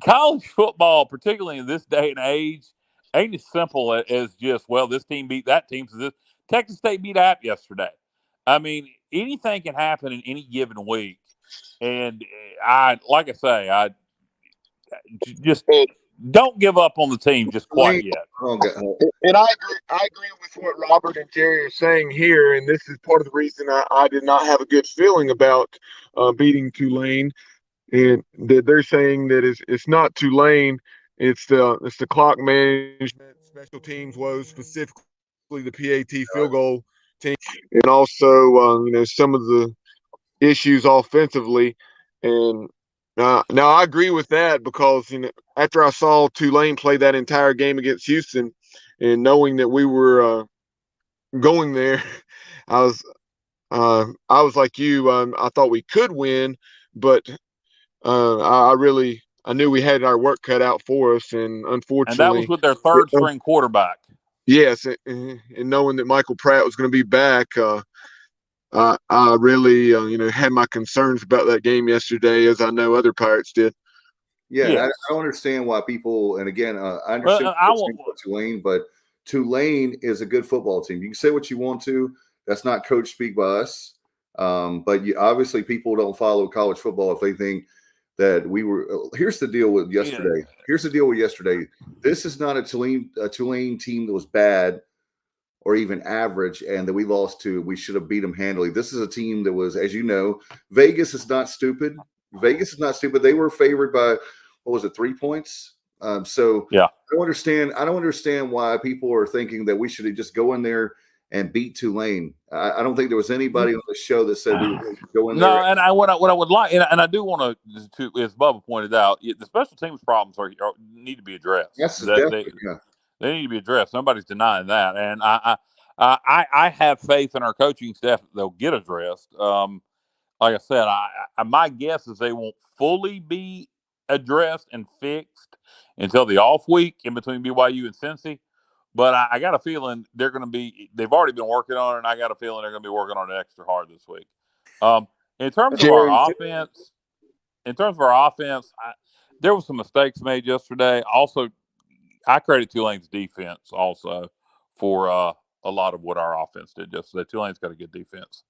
Speaker 4: College football, particularly in this day and age, ain't as simple as just, well, this team beat that team. So Texas State beat App yesterday. I mean, anything can happen in any given week. And I just don't give up on the team just quite yet.
Speaker 5: And I agree with what Robert and Jerry are saying here, and this is part of the reason I did not have a good feeling about beating Tulane. And they're saying that it's not Tulane, it's the clock management, special teams woes, specifically the PAT field goal team, and also some of the issues offensively. And now I agree with that because after I saw Tulane play that entire game against Houston, and knowing that we were going there, I was like you. I thought we could win, but I knew we had our work cut out for us, and unfortunately,
Speaker 4: and that was with their 3rd string quarterback.
Speaker 5: Yes, and knowing that Michael Pratt was going to be back, I really, had my concerns about that game yesterday, as I know other Pirates did.
Speaker 3: Yeah, yes. I don't understand why people, and again, I understand Tulane, but Tulane is a good football team. You can say what you want to. That's not coach speak by us. But obviously people don't follow college football if they think that we were. Here's the deal with yesterday. Yeah. Here's the deal with yesterday. This is not a Tulane team that was bad or even average and that we lost to. We should have beat them handily. This is a team that was, as you know, Vegas is not stupid. They were favored by, 3 points? So yeah. I don't understand why people are thinking that we should just go in there and beat Tulane. I don't think there was anybody on the show that said we were going to go in there.
Speaker 4: No, and what I would like, and I do want to, as Bubba pointed out, the special teams problems need to be addressed.
Speaker 3: Yes,
Speaker 4: they need to be addressed. Nobody's denying that. And I have faith in our coaching staff that they'll get addressed. Like I said, my guess is they won't fully be addressed and fixed until the off week in between BYU and Cincy. But I got a feeling they're going to be. They've already been working on it, and I got a feeling they're going to be working on it extra hard this week. In terms of
Speaker 5: Jerry,
Speaker 4: our offense, there were some mistakes made yesterday. Also, I credit Tulane's defense also for a lot of what our offense did yesterday. Tulane's got a good defense.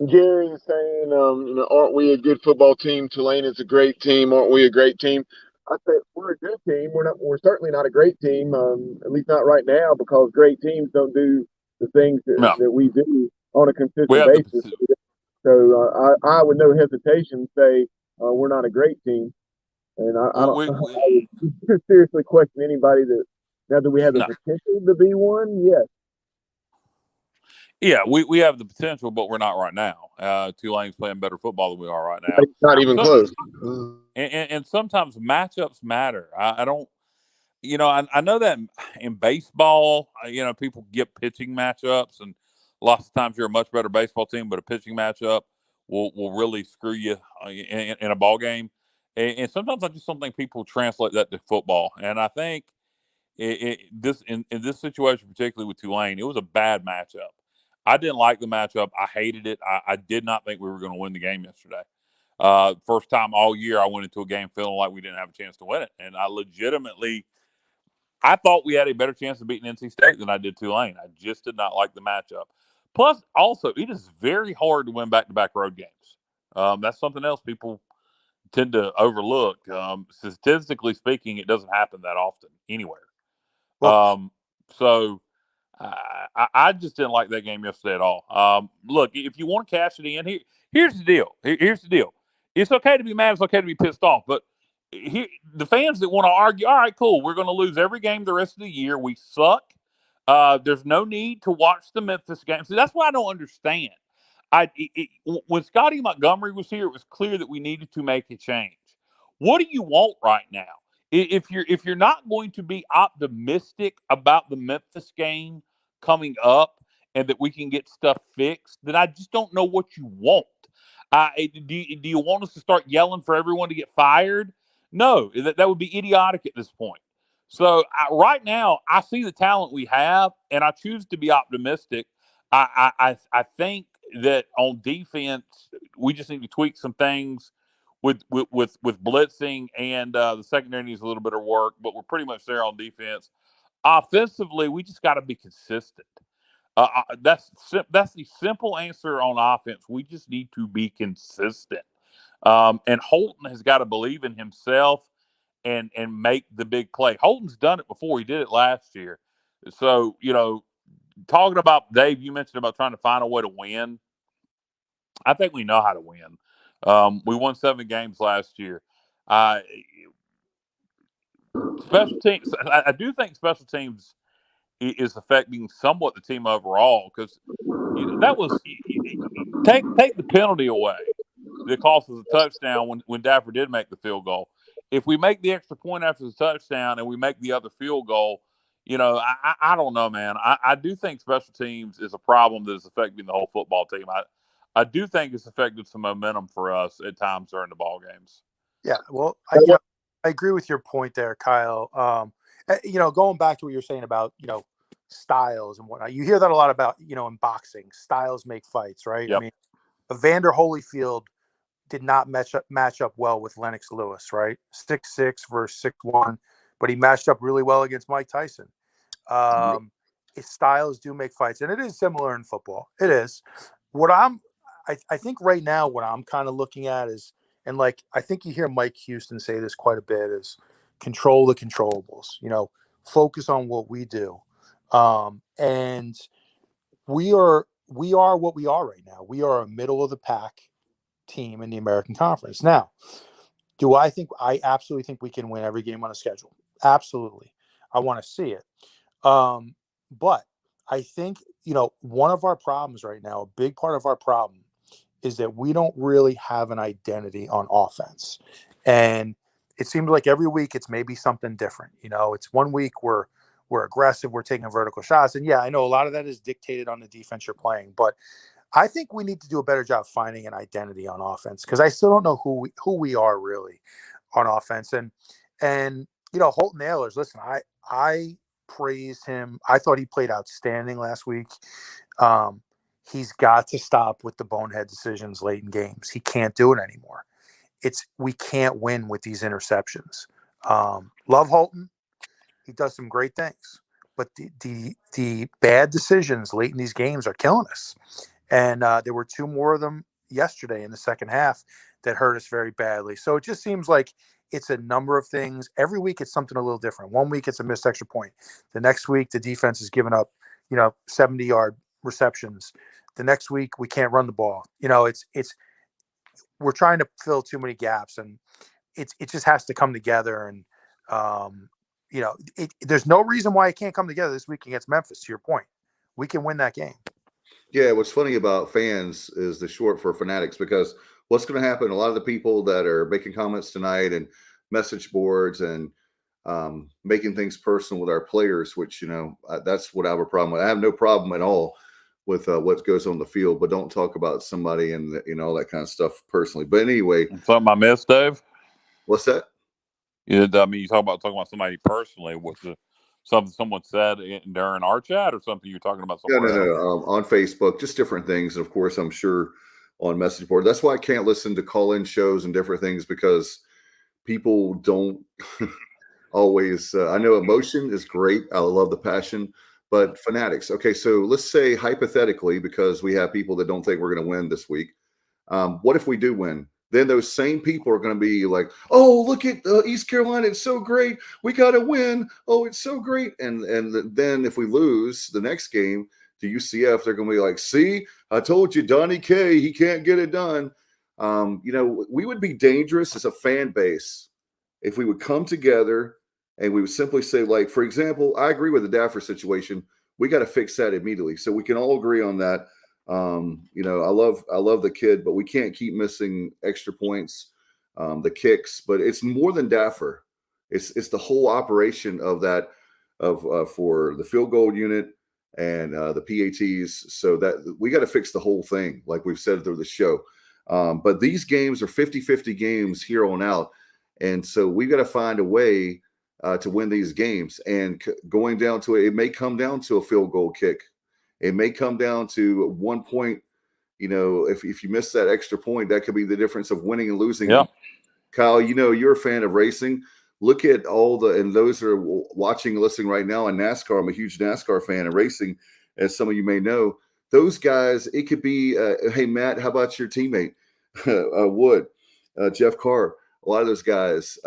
Speaker 5: Jerry is saying, aren't we a good football team? Tulane is a great team. Aren't we a great team? I said we're a good team. We're certainly not a great team. At least not right now, because great teams don't do the things
Speaker 4: No,
Speaker 5: that we do on a
Speaker 4: we
Speaker 5: consistent
Speaker 4: have
Speaker 5: basis. So I would no hesitation say we're not a great team, and I don't I would seriously question anybody that now that we have the
Speaker 4: no.
Speaker 5: potential to be one. Yes.
Speaker 4: Yeah, we have the potential, but we're not right now. Tulane's playing better football than we are right now.
Speaker 5: Not even close.
Speaker 4: And sometimes matchups matter. I don't, I know that in baseball, people get pitching matchups, and lots of times you're a much better baseball team, but a pitching matchup will really screw you in a ball game. And sometimes I just don't think people translate that to football. And I think in this situation, particularly with Tulane, it was a bad matchup. I didn't like the matchup. I hated it. I did not think we were going to win the game yesterday. First time all year I went into a game feeling like we didn't have a chance to win it. And I thought we had a better chance of beating NC State than I did Tulane. I just did not like the matchup. Plus, also, it is very hard to win back-to-back road games. That's something else people tend to overlook. Statistically speaking, it doesn't happen that often anywhere. So I just didn't like that game yesterday at all. Look, if you want to cash it in, here's the deal. Here's the deal. It's okay to be mad. It's okay to be pissed off. But the fans that want to argue, all right, cool, we're going to lose every game the rest of the year. We suck. There's no need to watch the Memphis game. So that's what I don't understand. When Scotty Montgomery was here, it was clear that we needed to make a change. What do you want right now? If you're not going to be optimistic about the Memphis game coming up and that we can get stuff fixed, then I just don't know what you want. Do you want us to start yelling for everyone to get fired? No, that would be idiotic at this point. So right now, I see the talent we have, and I choose to be optimistic. I think that on defense, we just need to tweak some things with blitzing, and the secondary needs a little bit of work, but we're pretty much there on defense. Offensively, we just got to be consistent. That's the simple answer on offense. We just need to be consistent. And Holton has got to believe in himself and make the big play. Holton's done it before. He did it last year. So, talking about, Dave, you mentioned about trying to find a way to win. I think we know how to win. We won 7 games last year. Special teams. I do think special teams is affecting somewhat the team overall, because that was take the penalty away that cost us a touchdown when Daffer did make the field goal. If we make the extra point after the touchdown and we make the other field goal, I don't know, man. I do think special teams is a problem that is affecting the whole football team. I do think it's affected some momentum for us at times during the ball games.
Speaker 6: Yeah, well, I agree with your point there, Kyle. Going back to what you're saying about, styles and whatnot, you hear that a lot about, in boxing, styles make fights, right?
Speaker 4: Yep.
Speaker 6: I mean, Evander Holyfield did not match up well with Lennox Lewis, right? 6'6" versus 6'1", but he matched up really well against Mike Tyson. Styles do make fights, and it is similar in football. It is. I think right now what I'm kind of looking at is, and I think you hear Mike Houston say this quite a bit, is control the controllables, focus on what we do. And we are what we are right now. We are a middle of the pack team in the American Conference. Now, I absolutely think we can win every game on a schedule. Absolutely. I want to see it. But I think, one of our problems right now, a big part of our problem, is that we don't really have an identity on offense. And it seems like every week it's maybe something different. It's one week we're we're aggressive, we're taking vertical shots. And yeah, I know a lot of that is dictated on the defense you're playing, but I think we need to do a better job finding an identity on offense, because I still don't know who we are really on offense. And Holton Ahlers, listen, I praised him. I thought he played outstanding last week. He's got to stop with the bonehead decisions late in games. He can't do it anymore. We can't win with these interceptions. Love Holton. He does some great things, but the bad decisions late in these games are killing us. And there were 2 more of them yesterday in the second half that hurt us very badly. So it just seems like it's a number of things. Every week it's something a little different. One week it's a missed extra point. The next week the defense is giving up, 70-yard receptions. The next week we can't run the ball. We're trying to fill too many gaps, and it just has to come together. And there's no reason why it can't come together this week against Memphis. To your point, we can win that game.
Speaker 3: Yeah, what's funny about fans is the short for fanatics, because what's going to happen, a lot of the people that are making comments tonight and message boards and making things personal with our players, which, that's what I have a problem with. I have no problem at all with what goes on the field, but don't talk about somebody and, all that kind of stuff personally. But anyway.
Speaker 4: Something I missed, Dave?
Speaker 3: What's that?
Speaker 4: You talking about somebody personally. What's something someone said during our chat, or something you're talking about somewhere else?
Speaker 3: No. On Facebook, just different things. Of course, I'm sure on message board. That's why I can't listen to call-in shows and different things, because people don't always. I know emotion is great. I love the passion, but fanatics. Okay, so let's say hypothetically, because we have people that don't think we're going to win this week. What if we do win? Then those same people are going to be like, "Oh, look at East Carolina! It's so great. We got to win. Oh, it's so great!" And then if we lose the next game to UCF, they're going to be like, "See, I told you, Donnie K, he can't get it done." We would be dangerous as a fan base if we would come together and we would simply say, like, for example, I agree with the Daffer situation. We got to fix that immediately, so we can all agree on that. I love the kid, but we can't keep missing extra points, the kicks. But it's more than Daffer. It's the whole operation of that for the field goal unit and the PATs. So that we got to fix the whole thing, like we've said through the show. But these games are 50-50 games here on out, and so we got to find a way to win these games. And going down to it may come down to a field goal kick. It may come down to 1 point. If you miss that extra point, that could be the difference of winning and losing.
Speaker 4: Yeah.
Speaker 3: Kyle, you're a fan of racing. Look at and those that are watching and listening right now in NASCAR. I'm a huge NASCAR fan of racing, as some of you may know. Those guys, it could be, hey, Matt, how about your teammate, Wood, Jeff Carr? A lot of those guys,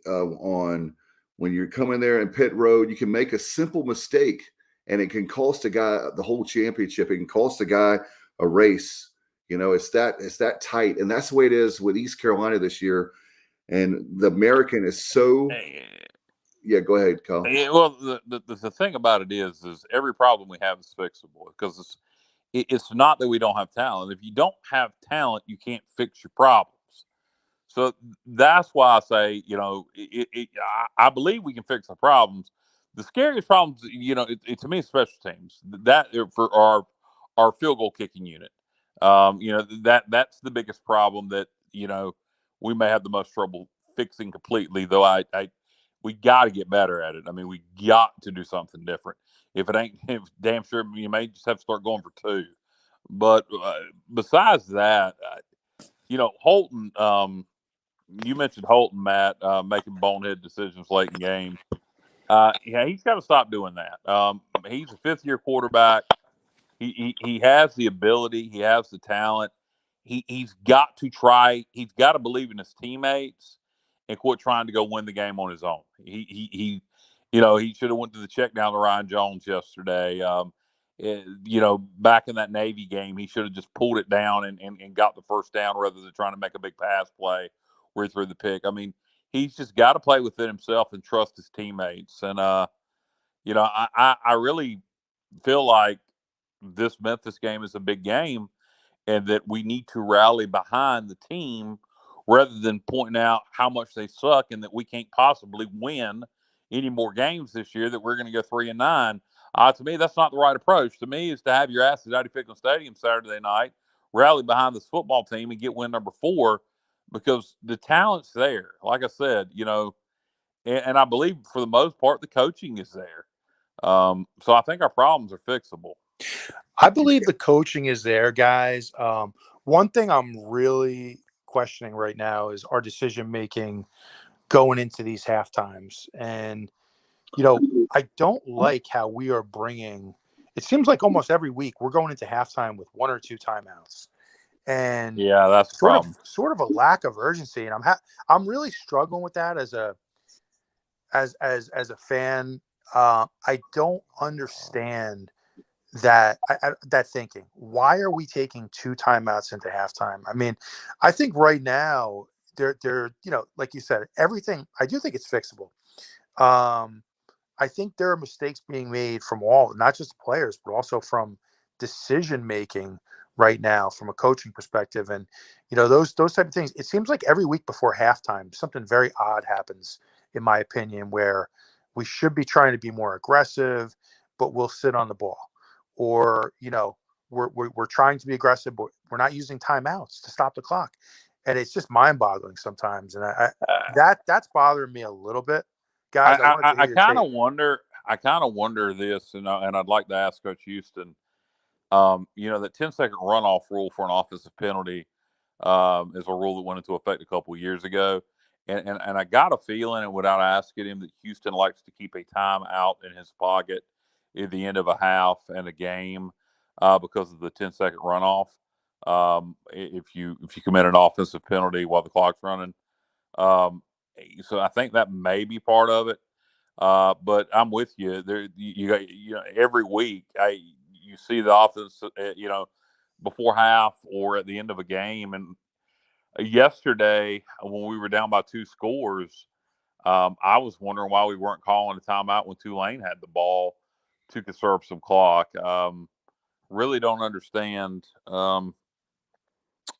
Speaker 3: on when you're coming there in pit road, you can make a simple mistake and it can cost a guy the whole championship. It can cost a guy a race. It's that tight. And that's the way it is with East Carolina this year. And the American is so. Yeah, go ahead, Kyle.
Speaker 4: Yeah, well, the thing about it is every problem we have is fixable, because it's not that we don't have talent. If you don't have talent, you can't fix your problems. So that's why I say, I believe we can fix the problems. The scariest problems, to me, is special teams. That for our field goal kicking unit. That's the biggest problem that we may have the most trouble fixing completely. Though we got to get better at it. I mean, we got to do something different. If it ain't, damn sure you may just have to start going for 2. But besides that, Holton. You mentioned Holton, Matt, making bonehead decisions late in games. He's got to stop doing that. He's a 5th-year quarterback. He has the ability. He has the talent. He's got to try. He's got to believe in his teammates and quit trying to go win the game on his own. He should have went to the check down to Ryan Jones yesterday. Back in that Navy game, he should have just pulled it down and got the first down rather than trying to make a big pass play where he threw the pick. I mean, he's just got to play within himself and trust his teammates. And, I really feel like this Memphis game is a big game and that we need to rally behind the team rather than pointing out how much they suck and that we can't possibly win any more games this year that we're going to go 3-9. To me, that's not the right approach. To me, is to have your asses out of Pickens Stadium Saturday night, rally behind this football team, and get win number 4 because the talent's there. Like I said, and I believe for the most part the coaching is there. So I think our problems are fixable.
Speaker 6: I believe the coaching is there, guys. One thing I'm really questioning right now is our decision making going into these half times. And, I don't like how we are bringing – it seems like almost every week we're going into halftime with 1 or 2 timeouts. And
Speaker 4: yeah, that's a problem.
Speaker 6: Sort of a lack of urgency. And I'm really struggling with that as a fan. I don't understand that thinking. Why are we taking 2 timeouts into halftime? I mean, I think right now they're like you said, everything. I do think it's fixable. I think there are mistakes being made from all, not just players, but also from decision making right now from a coaching perspective. And those type of things. It seems like every week before halftime, something very odd happens, in my opinion, where we should be trying to be more aggressive, but we'll sit on the ball. Or, we're trying to be aggressive, but we're not using timeouts to stop the clock. And it's just mind-boggling sometimes. And that's bothering me a little bit, guys.
Speaker 4: I kind of wonder. I kind of wonder this, and I'd like to ask Coach Houston. That 10-second runoff rule for an offensive penalty is a rule that went into effect a couple of years ago. And I got a feeling, and without asking him, that Houston likes to keep a timeout in his pocket at the end of a half and a game because of the 10-second runoff. If you commit an offensive penalty while the clock's running, so I think that may be part of it. But I'm with you. There, every week you see the offense, before half or at the end of a game. And yesterday, when we were down by 2 scores, I was wondering why we weren't calling a timeout when Tulane had the ball to conserve some clock. Really don't understand.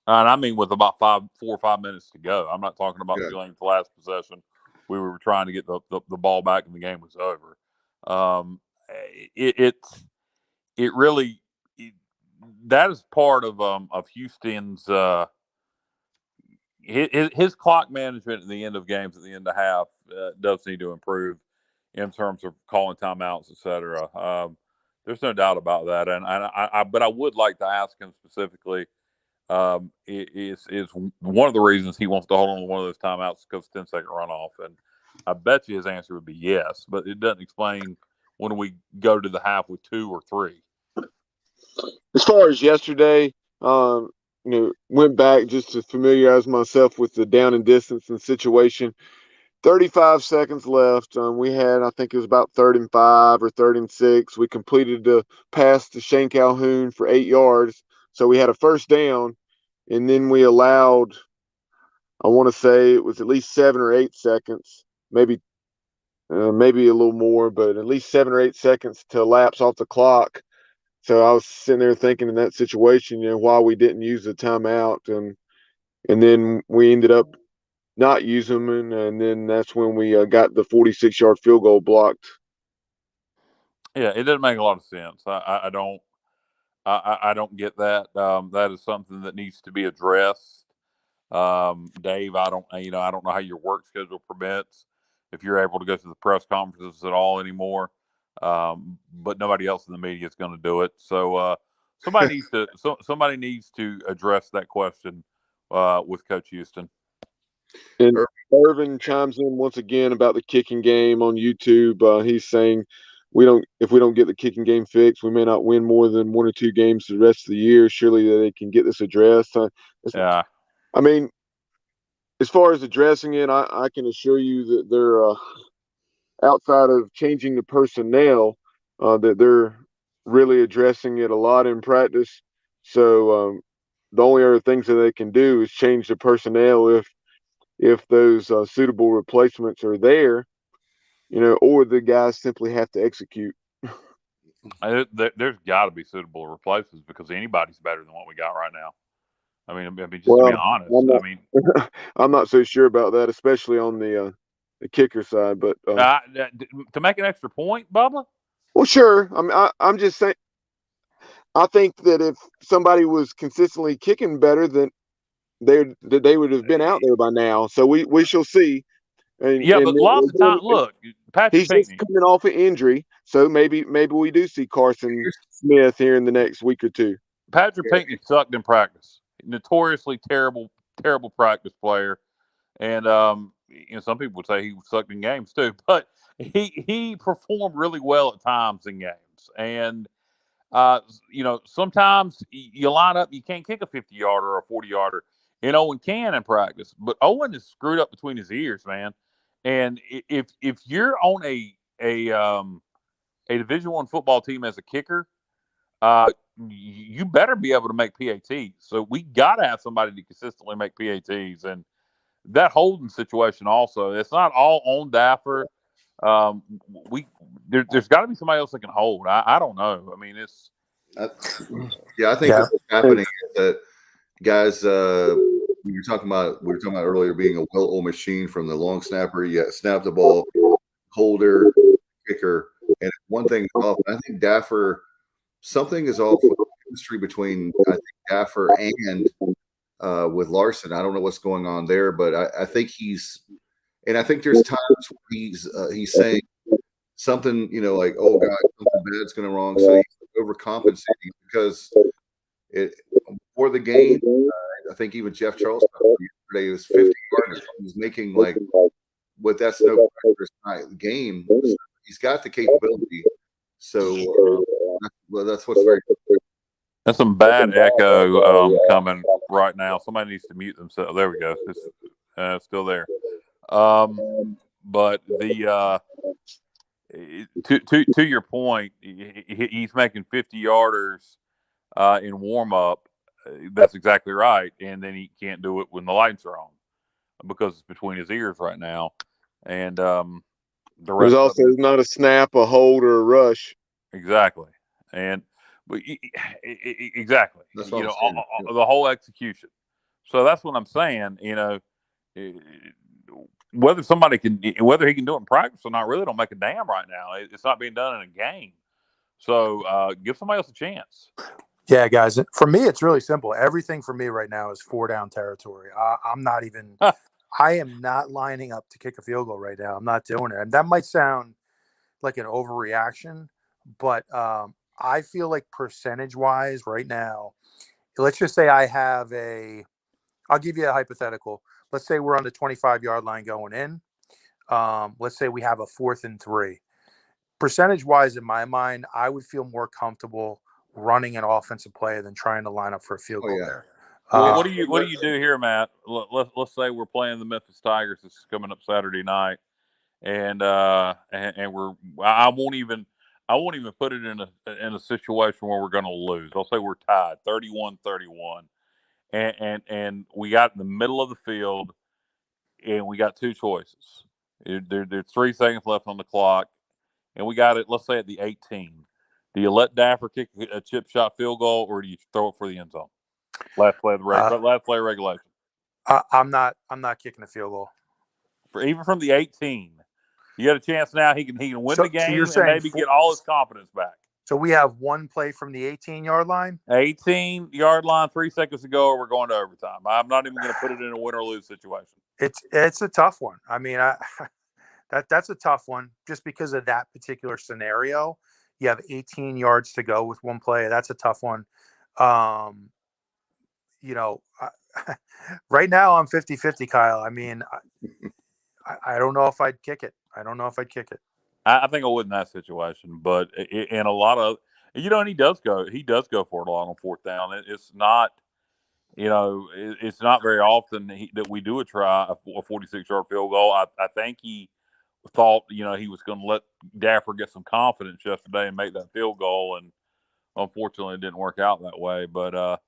Speaker 4: And I mean, with about 4 or 5 minutes to go. I'm not talking about Tulane's last possession. We were trying to get the ball back and the game was over. It really that is part of Houston's his clock management at the end of games, at the end of half, does need to improve in terms of calling timeouts, etc. There's no doubt about that, but I would like to ask him specifically. Is one of the reasons he wants to hold on to one of those timeouts because 10-second runoff, and I bet you his answer would be yes, but it doesn't explain when we go to the half with 2 or 3.
Speaker 5: As far as yesterday, went back just to familiarize myself with the down and distance and situation. 35 seconds left. We had, I think it was about 3rd and 5 or 3rd and 6. We completed the pass to Shane Calhoun for 8 yards. So we had a first down, and then we allowed, I want to say it was at least 7 or 8 seconds, maybe a little more, but at least 7 or 8 seconds to elapse off the clock. So I was sitting there thinking in that situation, why we didn't use the timeout, and then we ended up not using them, and then that's when we got the 46-yard field goal blocked.
Speaker 4: Yeah, it doesn't make a lot of sense. I don't get that. That is something that needs to be addressed. Dave, I don't know how your work schedule permits if you're able to go to the press conferences at all anymore. But nobody else in the media is going to do it. So somebody needs to address that question with Coach Houston.
Speaker 5: And Irvin chimes in once again about the kicking game on YouTube. He's saying if we don't get the kicking game fixed, we may not win more than 1 or 2 games the rest of the year. Surely they can get this addressed.
Speaker 4: Yeah.
Speaker 5: I mean, as far as addressing it, I can assure you that they're outside of changing the personnel, that they're really addressing it a lot in practice. So the only other things that they can do is change the personnel if those suitable replacements are there, or the guys simply have to execute.
Speaker 4: There's got to be suitable replacements because anybody's better than what we got right now. I mean, just
Speaker 5: to
Speaker 4: be honest.
Speaker 5: I'm not so sure about that, especially on the kicker side. But
Speaker 4: to make an extra point, Bubba?
Speaker 5: Well, sure. I'm just saying. I think that if somebody was consistently kicking better, then they would have been out there by now. So we shall see.
Speaker 4: Yeah, but lots of time. Look, Patrick
Speaker 5: he's just
Speaker 4: Pinckney
Speaker 5: coming off an injury, so maybe we do see Carson Smith here in the next week or two.
Speaker 4: Patrick Pinckney sucked in practice. Notoriously terrible practice player, and some people would say he sucked in games too. But he performed really well at times in games, and sometimes you line up, you can't kick a 50-yarder or a 40-yarder, and Owen can in practice, but Owen is screwed up between his ears, man. And if you're on a Division I football team as a kicker, you better be able to make PATs. So we got to have somebody to consistently make PATs, and that holding situation also. It's not all on Daffer. There's got to be somebody else that can hold. I don't know. I mean, it's.
Speaker 3: I think what's happening is that guys. We were talking about earlier being a well-oiled machine from the long snapper. You snap the ball, holder, kicker, and one thing is off. I think Daffer, something is off with the chemistry between Daffer and with Larson. I don't know what's going on there, but I think I think there's times where he's saying something, like, oh God, something bad's going wrong. So he's overcompensating because before the game, I think even Jeff Charles yesterday was 50 yards. He's making that's no pressure game. So he's got the capability. So that's what's very good.
Speaker 4: That's some bad echo coming right now. Somebody needs to mute themselves. There we go. It's still there. But the to your point, he's making 50-yarders in warm up. That's exactly right, and then he can't do it when the lights are on because it's between his ears right now. And the rest
Speaker 5: there's also not a snap, a hold, or a rush.
Speaker 4: Exactly, exactly.
Speaker 3: That's
Speaker 4: the whole execution. So that's what I'm saying. Whether he can do it in practice or not really don't make a damn right now. It's not being done in a game. So give somebody else a chance.
Speaker 6: Yeah, guys. For me, it's really simple. Everything for me right now is 4-down territory. I'm not even. I am not lining up to kick a field goal right now. I'm not doing it. And that might sound like an overreaction, but I feel like percentage-wise right now, let's just say I'll give you a hypothetical. Let's say we're on the 25-yard line going in. Let's say we have a 4th and 3. Percentage-wise, in my mind, I would feel more comfortable running an offensive play than trying to line up for a field goal there.
Speaker 4: What do you do here, Matt? Let's say we're playing the Memphis Tigers. This is coming up Saturday night, and I won't even put it in a situation where we're going to lose. I'll say we're tied 31-31, and we got in the middle of the field, and we got two choices. There's 3 seconds left on the clock, and we got it. Let's say at the 18. Do you let Daffer kick a chip shot field goal, or do you throw it for the end zone? Last play of regulation.
Speaker 6: I'm not kicking a field goal.
Speaker 4: Even from the 18, you got a chance now. He can win the game and maybe get all his confidence back.
Speaker 6: So we have one play from the 18-yard line.
Speaker 4: 18-yard line, 3 seconds to go, or we're going to overtime. I'm not even going to put it in a win or lose situation.
Speaker 6: It's a tough one. I mean, that's a tough one just because of that particular scenario. You have 18 yards to go with one play. That's a tough one. Right now I'm 50-50, Kyle. I mean, I don't know if I'd kick it. I
Speaker 4: I think I would in that situation, but in a lot of, and he does go for it a lot on 4th down. It's not, it's not very often that we do a 46-yard field goal. I think he thought, he was going to let Daffer get some confidence yesterday and make that field goal, and unfortunately it didn't work out that way. But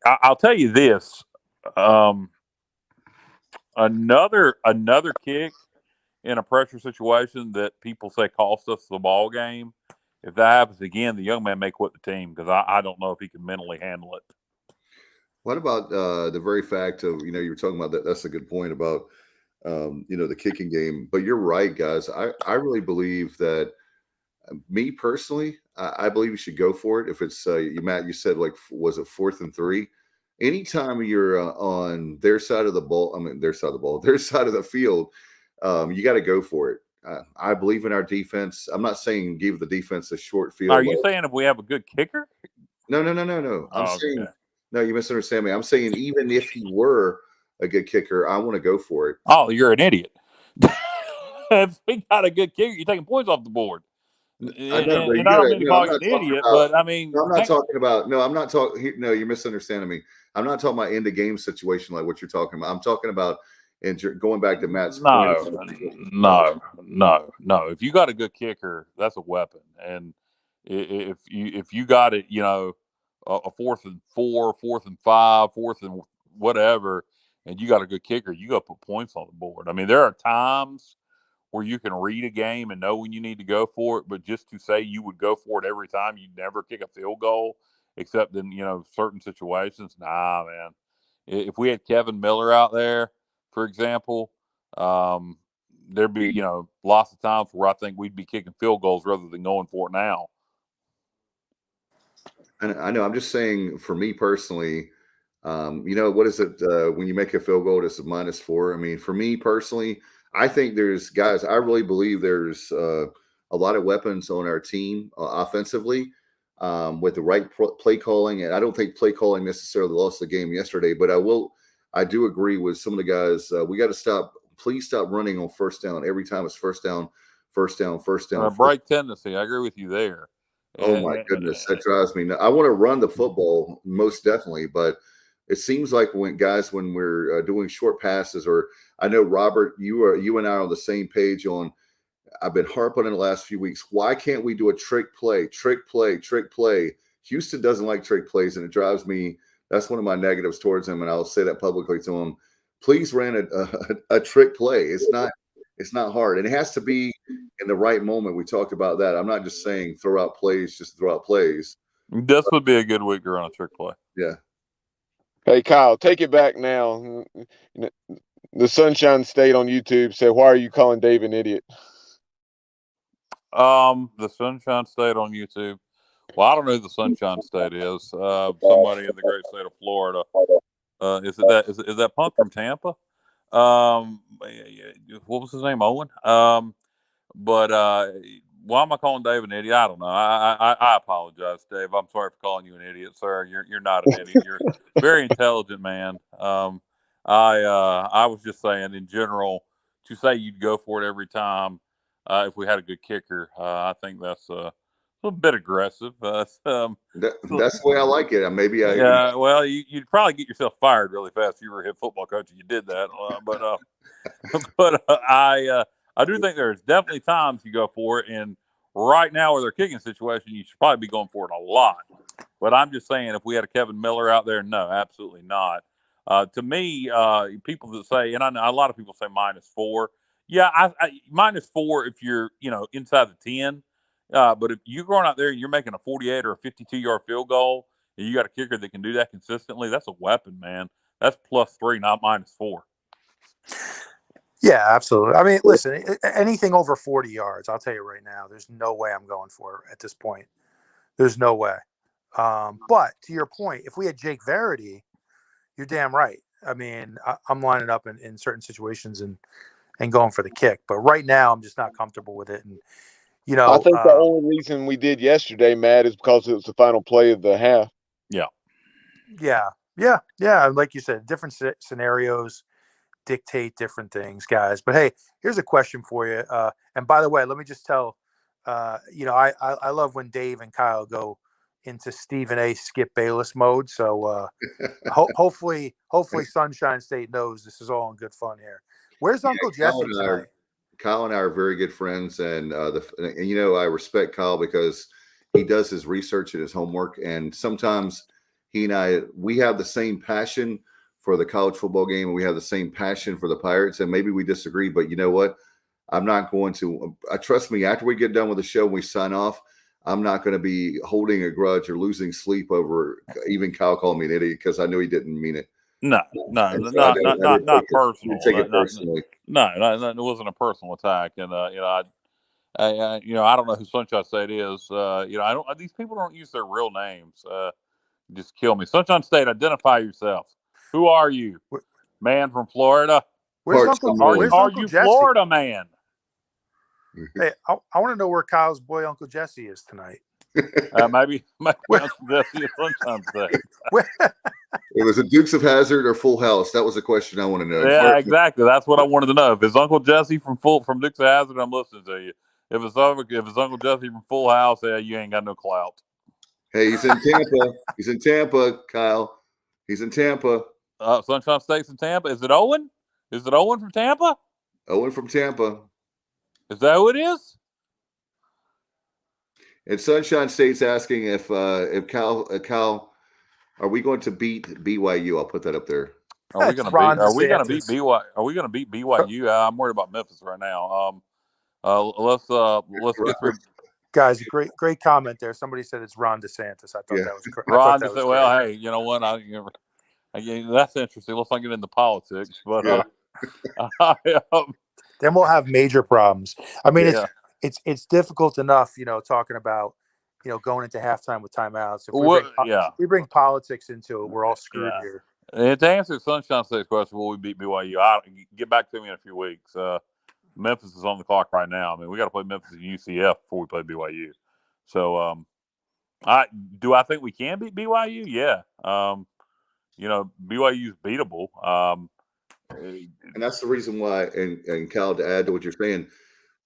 Speaker 4: I'll tell you this, another kick in a pressure situation that people say cost us the ball game. If that happens again, the young man may quit the team because I don't know if he can mentally handle it.
Speaker 3: What about the very fact of, you were talking about that? That's a good point about the kicking game. But you're right, guys. I really believe that. Me personally, I believe you should go for it. If it's Matt, you said like was it 4th and 3? Anytime you're on their side of the ball, their side of the ball, their side of the field, you got to go for it. I believe in our defense. I'm not saying give the defense a short field.
Speaker 4: Are you saying if we have a good kicker?
Speaker 3: No. I'm saying no. You misunderstand me. I'm saying even if he were a good kicker, I want to go for it.
Speaker 4: Oh, you're an idiot. If we got a good kicker, you're taking points off the board.
Speaker 3: I know, but
Speaker 4: and I don't mean to call you an idiot, but I mean,
Speaker 3: I'm not talking about. No, I'm not talking. No, you're misunderstanding me. I'm not talking about in the game situation like what you're talking about. I'm talking about going back to Matt's point.
Speaker 4: No. If you got a good kicker, that's a weapon. And if you got it, a 4th and 4, 4th and 5, 4th and whatever, and you got a good kicker, you got to put points on the board. I mean, there are times where you can read a game and know when you need to go for it, but just to say you would go for it every time, you'd never kick a field goal, except in certain situations. Nah, man. If we had Kevin Miller out there, for example, there'd be lots of times where I think we'd be kicking field goals rather than going for it now.
Speaker 3: And I know. I'm just saying, for me personally, what is it when you make a field goal? It's a -4. I mean, for me personally, I think there's guys. I really believe there's a lot of weapons on our team offensively with the right play calling, and I don't think play calling necessarily lost the game yesterday. But I do agree with some of the guys. We got to stop. Please stop running on first down every time it's first down.
Speaker 4: A break tendency. I agree with you there.
Speaker 3: Oh my goodness, that drives me nuts. I want to run the football most definitely, but it seems like when we're doing short passes, or I know Robert, you and I are on the same page on. I've been harping in the last few weeks. Why can't we do a trick play? Houston doesn't like trick plays, and it drives me. That's one of my negatives towards him, and I'll say that publicly to him. Please run a trick play. It's not hard, and it has to be in the right moment. We talked about that. I'm not just saying throw out plays, just throw out plays.
Speaker 4: This would be a good week to run a trick play.
Speaker 3: Yeah.
Speaker 5: Hey, Kyle, take it back now. The Sunshine State on YouTube said, "Why are you calling Dave an idiot?"
Speaker 4: The Sunshine State on YouTube. Well, I don't know who the Sunshine State is. Somebody in the great state of Florida. Is that punk from Tampa? What was his name? Owen. But why am I calling Dave an idiot? I don't know. I apologize, Dave. I'm sorry for calling you an idiot, sir. You're not an idiot. You're a very intelligent man. I was just saying in general, to say you'd go for it every time if we had a good kicker, I think that's a little bit aggressive.
Speaker 3: That's the way I like it.
Speaker 4: Yeah. Well, you'd probably get yourself fired really fast if you were a head football coach and you did that. But I do think there's definitely times you go for it, and right now with their kicking situation, you should probably be going for it a lot. But I'm just saying, if we had a Kevin Miller out there, no, absolutely not. To me, people that say, and I know a lot of people say -4. Yeah, I -4 if you're inside the 10. But if you're going out there and you're making a 48 or a 52-yard field goal, and you got a kicker that can do that consistently, that's a weapon, man. That's +3, not -4.
Speaker 6: Yeah, absolutely. I mean, listen, anything over 40 yards, I'll tell you right now, there's no way I'm going for it at this point. There's no way. But to your point, if we had Jake Verity, you're damn right. I mean, I'm lining up in certain situations and going for the kick. But right now, I'm just not comfortable with it. And,
Speaker 5: I think the only reason we did yesterday, Matt, is because it was the final play of the half.
Speaker 6: Yeah. Like you said, different scenarios dictate different things, guys. But hey, here's a question for you. And by the way, let me just tell, I love when Dave and Kyle go into Stephen A. Skip Bayless mode. So hopefully Sunshine State knows this is all in good fun here. Where's Uncle Jesse tonight?
Speaker 3: Kyle and I are very good friends, and I respect Kyle because he does his research and his homework, and sometimes he and we have the same passion for the college football game, and we have the same passion for the Pirates, and maybe we disagree, but you know what? I'm not going to trust me, after we get done with the show and we sign off, I'm not going to be holding a grudge or losing sleep over even Kyle calling me an idiot, because I know he didn't mean it.
Speaker 4: No,
Speaker 3: And so I
Speaker 4: not
Speaker 3: didn't
Speaker 4: personal.
Speaker 3: take it personally.
Speaker 4: No, it wasn't a personal attack. And I don't know who Sunshine State is. I don't. These people don't use their real names. Just kill me. Sunshine State, identify yourself. Who are you? Man from Florida.
Speaker 6: Where's
Speaker 3: Parts
Speaker 6: Uncle?
Speaker 3: of the-
Speaker 6: Where's
Speaker 4: Are
Speaker 6: Uncle
Speaker 4: you
Speaker 6: Jesse?
Speaker 4: Florida man?
Speaker 6: Hey, I want to know where Kyle's boy Uncle Jesse is tonight.
Speaker 4: Maybe Uncle Jesse is Sunshine State.
Speaker 3: It was a Dukes of Hazzard or Full House. That was the question I want to know.
Speaker 4: Yeah, exactly. That's what I wanted to know. If it's Uncle Jesse from Dukes of Hazzard, I'm listening to you. If it's Uncle Jesse from Full House, yeah, you ain't got no clout.
Speaker 3: Hey, he's in Tampa. He's in Tampa, Kyle. He's in Tampa.
Speaker 4: Sunshine State's in Tampa. Is it Owen? Is it Owen from Tampa?
Speaker 3: Owen from Tampa.
Speaker 4: Is that who it is?
Speaker 3: And Sunshine State's asking if Kyle, are we going to beat BYU? I'll put that up there.
Speaker 4: Are we going to beat BYU? Are we going to beat BYU? I'm worried about Memphis right now. Let's get through.
Speaker 6: Guys, great comment there. Somebody said it's Ron DeSantis. I thought that was correct.
Speaker 4: Ron DeSantis. Well, hey, you know what? That's interesting. Let's not get into politics, but
Speaker 6: then we'll have major problems. I mean, it's difficult enough, talking about, going into halftime with timeouts. If we bring politics into it, we're all screwed here.
Speaker 4: And to answer Sunshine State's question, will we beat BYU? Get back to me in a few weeks. Memphis is on the clock right now. I mean, we got to play Memphis and UCF before we play BYU. So, I think we can beat BYU? Yeah. BYU's beatable.
Speaker 3: And that's the reason why, and Cal, to add to what you're saying,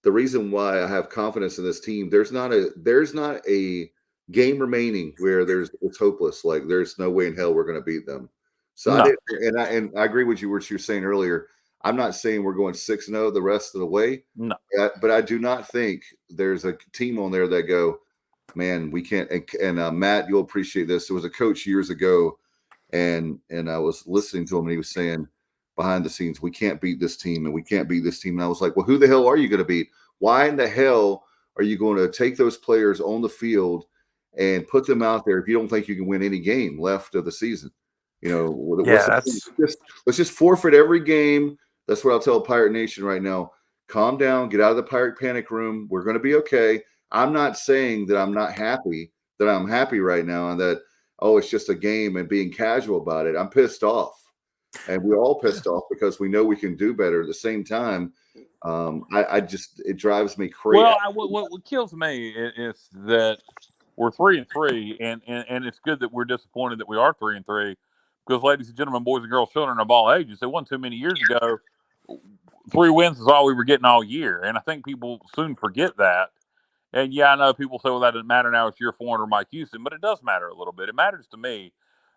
Speaker 3: the reason why I have confidence in this team, there's not a game remaining where it's hopeless. Like there's no way in hell we're going to beat them. So no. I agree with you what you were saying earlier. I'm not saying we're going 6-0 the rest of the way. No. But I do not think there's a team on there that go, man, we can't. And Matt, you'll appreciate this. There was a coach years ago, and I was listening to him, and he was saying behind the scenes, we can't beat this team, and we can't beat this team. And I was like, well, who the hell are you going to beat? Why in the hell are you going to take those players on the field and put them out there if you don't think you can win any game left of the season? Let's just forfeit every game. That's what I'll tell Pirate Nation right now. Calm down, get out of the Pirate panic room. We're going to be okay. I'm not saying that I'm not happy, that I'm happy right now and that, it's just a game and being casual about it. I'm pissed off. And we're all pissed off because we know we can do better. At the same time, it drives me crazy.
Speaker 4: Well, what kills me is that we're 3-3, and it's good that we're disappointed that we are 3-3 because, ladies and gentlemen, boys and girls, children of all ages, it wasn't too many years ago. 3 wins is all we were getting all year, and I think people soon forget that. And yeah, I know people say, well, that doesn't matter now. It's year 4 under Mike Houston, but it does matter a little bit. It matters to me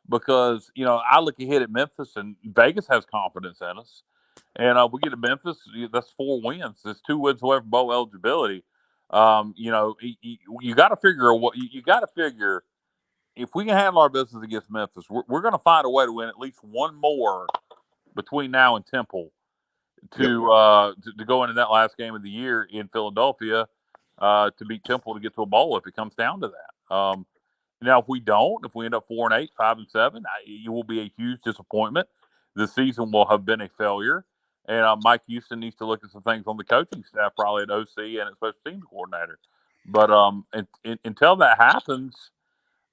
Speaker 4: because, I look ahead at Memphis, and Vegas has confidence in us. And we get to Memphis, that's 4 wins. That's 2 wins away from bowl eligibility. You got to figure you got to figure if we can handle our business against Memphis, we're going to find a way to win at least one more between now and Temple to go into that last game of the year in Philadelphia to beat Temple to get to a bowl if it comes down to that. Now, if we end up 4-8, 5-7, it will be a huge disappointment. The season will have been a failure. And Mike Houston needs to look at some things on the coaching staff, probably at OC and at special teams coordinator. But until that happens,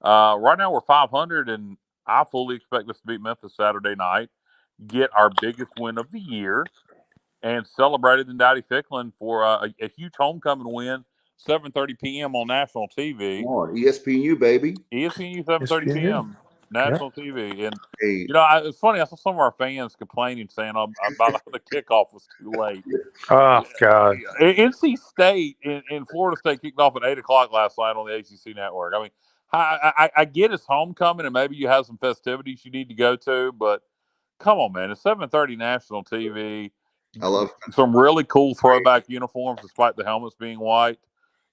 Speaker 4: right now we're 500, and I fully expect us to beat Memphis Saturday night, get our biggest win of the year, and celebrate it in Dowdy-Ficklin for a huge homecoming win, 7:30 p.m. on national TV.
Speaker 3: Come on, ESPNU, baby.
Speaker 4: ESPNU, 7:30 p.m. national TV. And,
Speaker 3: hey.
Speaker 4: It's funny. I saw some of our fans complaining, saying about the kickoff was too late.
Speaker 6: Oh, God.
Speaker 4: NC State and Florida State kicked off at 8 o'clock last night on the ACC network. I mean, I get it's homecoming, and maybe you have some festivities you need to go to, but come on, man. It's 7:30 national TV.
Speaker 3: I love
Speaker 4: some really cool throwback uniforms, despite the helmets being white.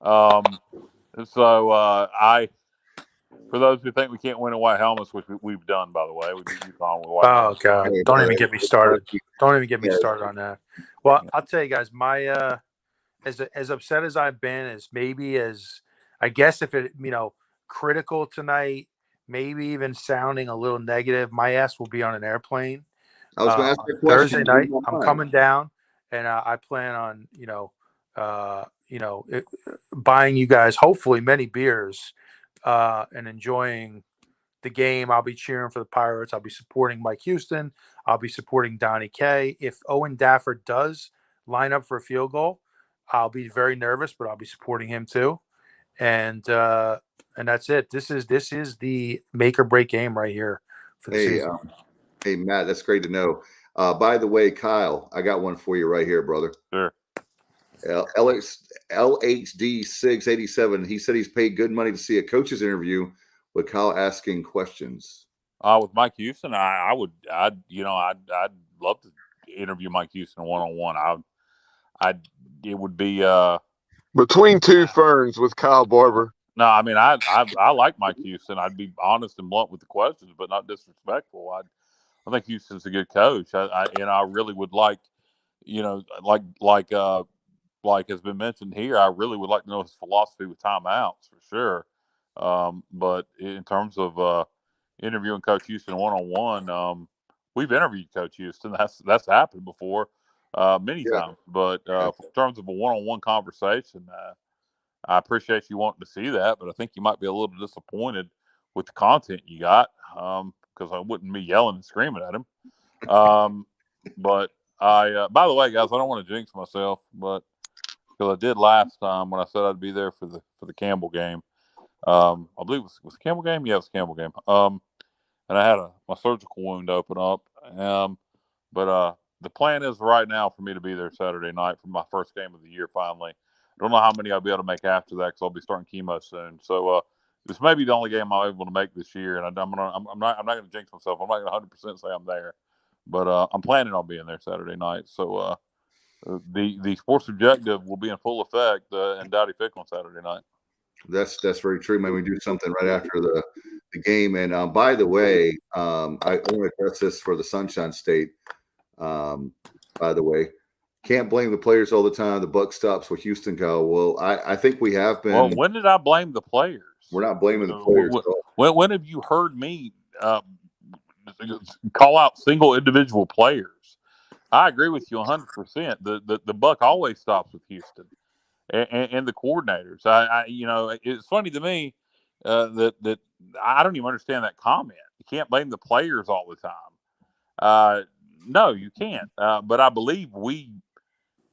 Speaker 4: For those who think we can't win in white helmets, which we've done, by the way, we beat UConn with white helmets.
Speaker 6: God! Don't even get me started. Don't even get me started on that. Well, I'll tell you guys, my as upset as I've been, as I guess if it critical tonight, maybe even sounding a little negative, my ass will be on an airplane
Speaker 3: I was going to ask you a question.
Speaker 6: Thursday night. I'm coming down, and I plan on buying you guys hopefully many beers and enjoying the game. I'll be cheering for the Pirates. I'll be supporting Mike Houston. I'll be supporting Donnie K. If Owen Dafford does line up for a field goal, I'll be very nervous, but I'll be supporting him too. And that's it. This is the make or break game right here for the season.
Speaker 3: Hey, Matt, that's great to know. By the way, Kyle, I got one for you right here, brother.
Speaker 4: Sure.
Speaker 3: LHD687. He said he's paid good money to see a coach's interview with Kyle asking questions.
Speaker 4: With Mike Houston, I'd love to interview Mike Houston one-on-one. It would be
Speaker 5: between two ferns with Kyle Barber.
Speaker 4: No, I mean I like Mike Houston. I'd be honest and blunt with the questions, but not disrespectful. I think Houston's a good coach. I really would like, like has been mentioned here, I really would like to know his philosophy with timeouts for sure. But in terms of interviewing Coach Houston one-on-one, we've interviewed Coach Houston. That's happened before many times. But in terms of a one-on-one conversation, I appreciate you wanting to see that, but I think you might be a little disappointed with the content you got because I wouldn't be yelling and screaming at him. But by the way, guys, I don't want to jinx myself, but because I did last time when I said I'd be there for the Campbell game. I believe it was the Campbell game. Yeah, it was the Campbell game. And I had my surgical wound open up. But the plan is right now for me to be there Saturday night for my first game of the year. Finally, I don't know how many I'll be able to make after that because I'll be starting chemo soon. So this may be the only game I'm able to make this year, and I'm not going to jinx myself. I'm not going to 100% say I'm there, but I'm planning on being there Saturday night. So the sports objective will be in full effect in Dowdy Fick on Saturday night.
Speaker 3: That's very true. Maybe we do something right after the game. And by the way, I want to address this for the Sunshine State. By the way, can't blame the players all the time. The buck stops with Houston, Kyle. Well, I think we have been.
Speaker 4: Well, when did I blame the players?
Speaker 3: We're not blaming the players.
Speaker 4: When have you heard me call out single individual players? I agree with you 100%. The buck always stops with Houston and the coordinators. It's funny to me that I don't even understand that comment. You can't blame the players all the time. No, you can't. But I believe we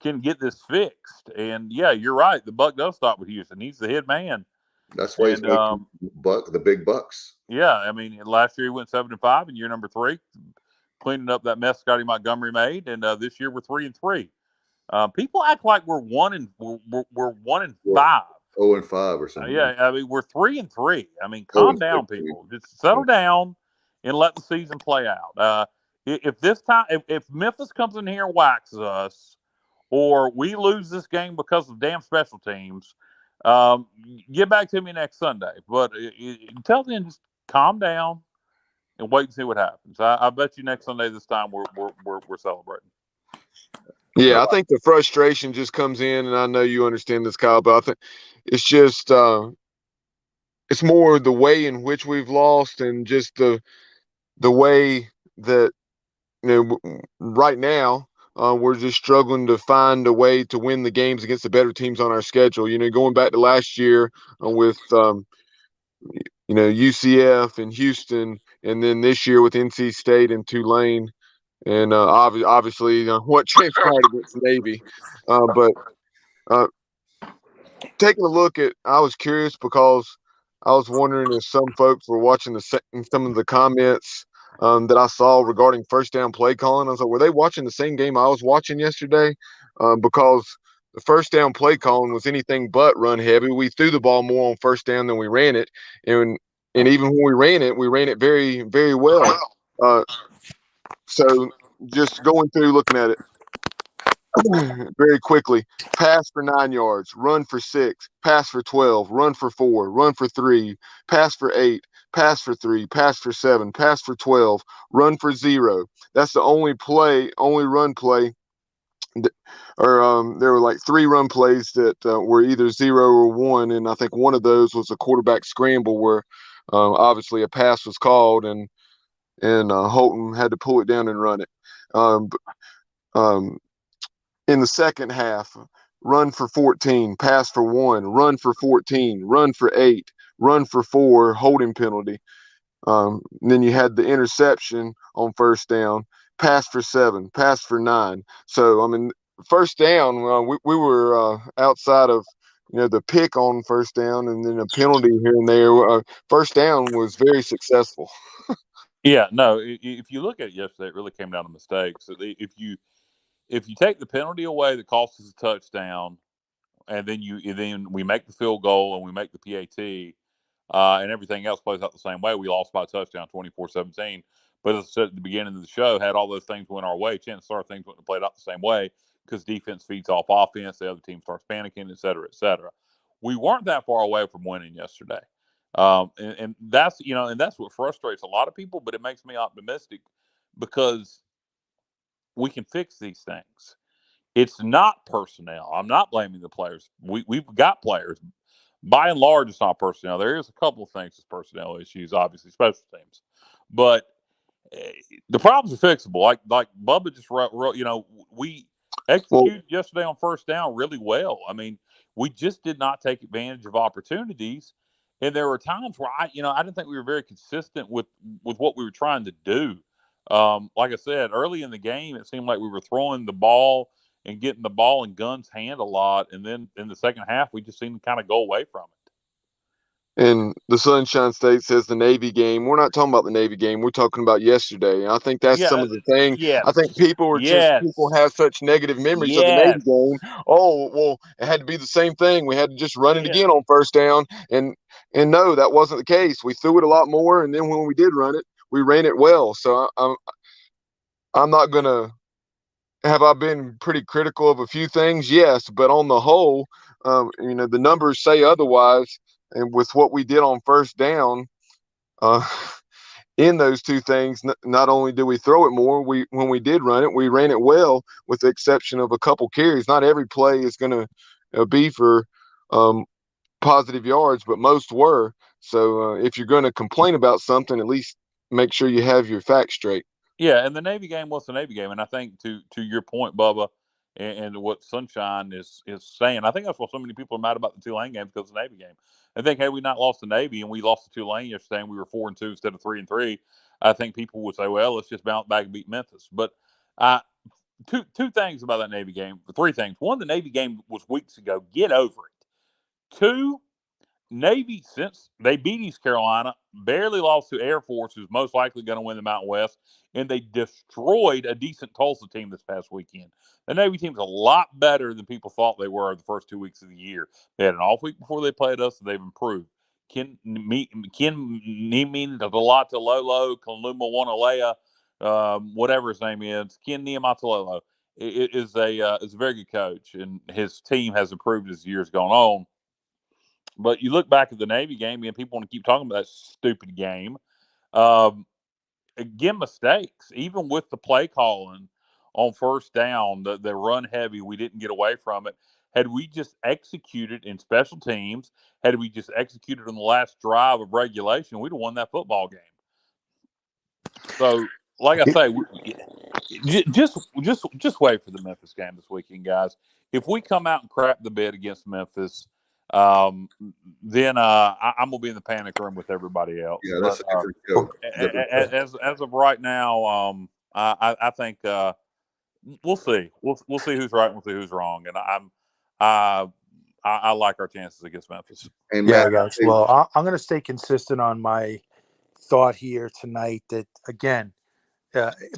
Speaker 4: can get this fixed. And yeah, you're right. The buck does stop with Houston. He's the head man.
Speaker 3: That's why he's the big bucks.
Speaker 4: Yeah, I mean, last year he went 7-5 in year number 3, cleaning up that mess Scotty Montgomery made, and this year we're 3-3. People act like we're 1-5.
Speaker 3: 0-5 or something.
Speaker 4: Yeah, I mean we're 3-3. I mean, calm down, people. Just settle down and let the season play out. If Memphis comes in here and waxes us, or we lose this game because of damn special teams, get back to me next Sunday. But until then, just calm down and wait and see what happens. I bet you next Sunday this time we're celebrating.
Speaker 5: Yeah, I think the frustration just comes in, and I know you understand this, Kyle, but I think it's just it's more the way in which we've lost and just the way that right now we're just struggling to find a way to win the games against the better teams on our schedule. Going back to last year with UCF and Houston, and then this year with NC State and Tulane. And obviously, what transpired against Navy. But taking a look at, I was curious because I was wondering if some folks were watching some of the comments that I saw regarding first down play calling. I was like, were they watching the same game I was watching yesterday? Because the first down play calling was anything but run heavy. We threw the ball more on first down than we ran it, and even when we ran it very, very well. So just going through, looking at it very quickly: pass for 9 yards, run for 6, pass for 12, run for 4, run for 3, pass for 8, pass for 3, pass for 7, pass for 12, run for 0. That's the only run play. Or there were like 3 run plays that were either 0 or 1, and I think one of those was a quarterback scramble where Obviously, a pass was called, and Holton had to pull it down and run it. In the second half, run for 14, pass for 1, run for 14, run for 8, run for 4, holding penalty. Then you had the interception on first down, pass for 7, pass for 9. So, I mean, first down, we were outside of, the pick on first down and then a penalty here and there. First down was very successful.
Speaker 4: Yeah, no. If you look at it yesterday, it really came down to mistakes. If you take the penalty away that cost us a touchdown, and then we make the field goal and we make the PAT, and everything else plays out the same way, we lost by a touchdown, 24-17. But as I said at the beginning of the show, had all those things went our way, chances are things wouldn't have played out the same way because defense feeds off offense, the other team starts panicking, et cetera, et cetera. We weren't that far away from winning yesterday. And that's what frustrates a lot of people, but it makes me optimistic because we can fix these things. It's not personnel. I'm not blaming the players. We've got players. By and large, it's not personnel. There is a couple of things as personnel issues, obviously special teams, but the problems are fixable. Like Bubba just wrote, we executed yesterday on first down really well. I mean, we just did not take advantage of opportunities, and there were times where I didn't think we were very consistent with what we were trying to do. Like I said, early in the game, it seemed like we were throwing the ball and getting the ball in Gunn's hand a lot, and then in the second half, we just seemed to kind of go away from it.
Speaker 5: And the Sunshine State says the Navy game. We're not talking about the Navy game. We're talking about yesterday. And I think that's some of the thing.
Speaker 4: Yes.
Speaker 5: I think people have such negative memories of the Navy game. Oh, well, it had to be the same thing. We had to just run it again on first down. And no, that wasn't the case. We threw it a lot more. And then when we did run it, we ran it well. So I'm not going to. Have I been pretty critical of a few things? Yes. But on the whole, the numbers say otherwise. And with what we did on first down, in those two things, not only did we throw it more, when we did run it, we ran it well, with the exception of a couple carries. Not every play is going to be for positive yards, but most were. So if you're going to complain about something, at least make sure you have your facts straight.
Speaker 4: Yeah, and the Navy game was the Navy game, and I think to your point, Bubba, and what Sunshine is saying, I think that's why so many people are mad about the Tulane game, because of the Navy game. I think had we not lost the Navy and we lost to Tulane yesterday, and we were 4-2 instead of 3-3, I think people would say, well, let's just bounce back and beat Memphis. But two things about that Navy game, three things. One, the Navy game was weeks ago. Get over it. Two, Navy, since they beat East Carolina, barely lost to Air Force, who's most likely going to win the Mountain West, and they destroyed a decent Tulsa team this past weekend. The Navy team's a lot better than people thought they were the first 2 weeks of the year. They had an off week before they played us, and they've improved. Ken Niematalolo, Kaluma Wanalea, whatever his name is, Ken Niematalolo is a very good coach, and his team has improved as the years gone on. But you look back at the Navy game, and people want to keep talking about that stupid game. Again, mistakes. Even with the play calling on first down, the run heavy, we didn't get away from it. Had we just executed in special teams, had we just executed on the last drive of regulation, we'd have won that football game. So, like I say, just wait for the Memphis game this weekend, guys. If we come out and crap the bed against Memphis, then I'm gonna be in the panic room with everybody else.
Speaker 3: Yeah, that's
Speaker 4: but,
Speaker 3: a different show.
Speaker 4: As of right now, I think we'll see. We'll see who's right and we'll see who's wrong. And I like our chances against Memphis.
Speaker 3: And
Speaker 6: Yeah,
Speaker 3: Matt,
Speaker 6: guys. Well, I'm going to stay consistent on my thought here tonight. That again,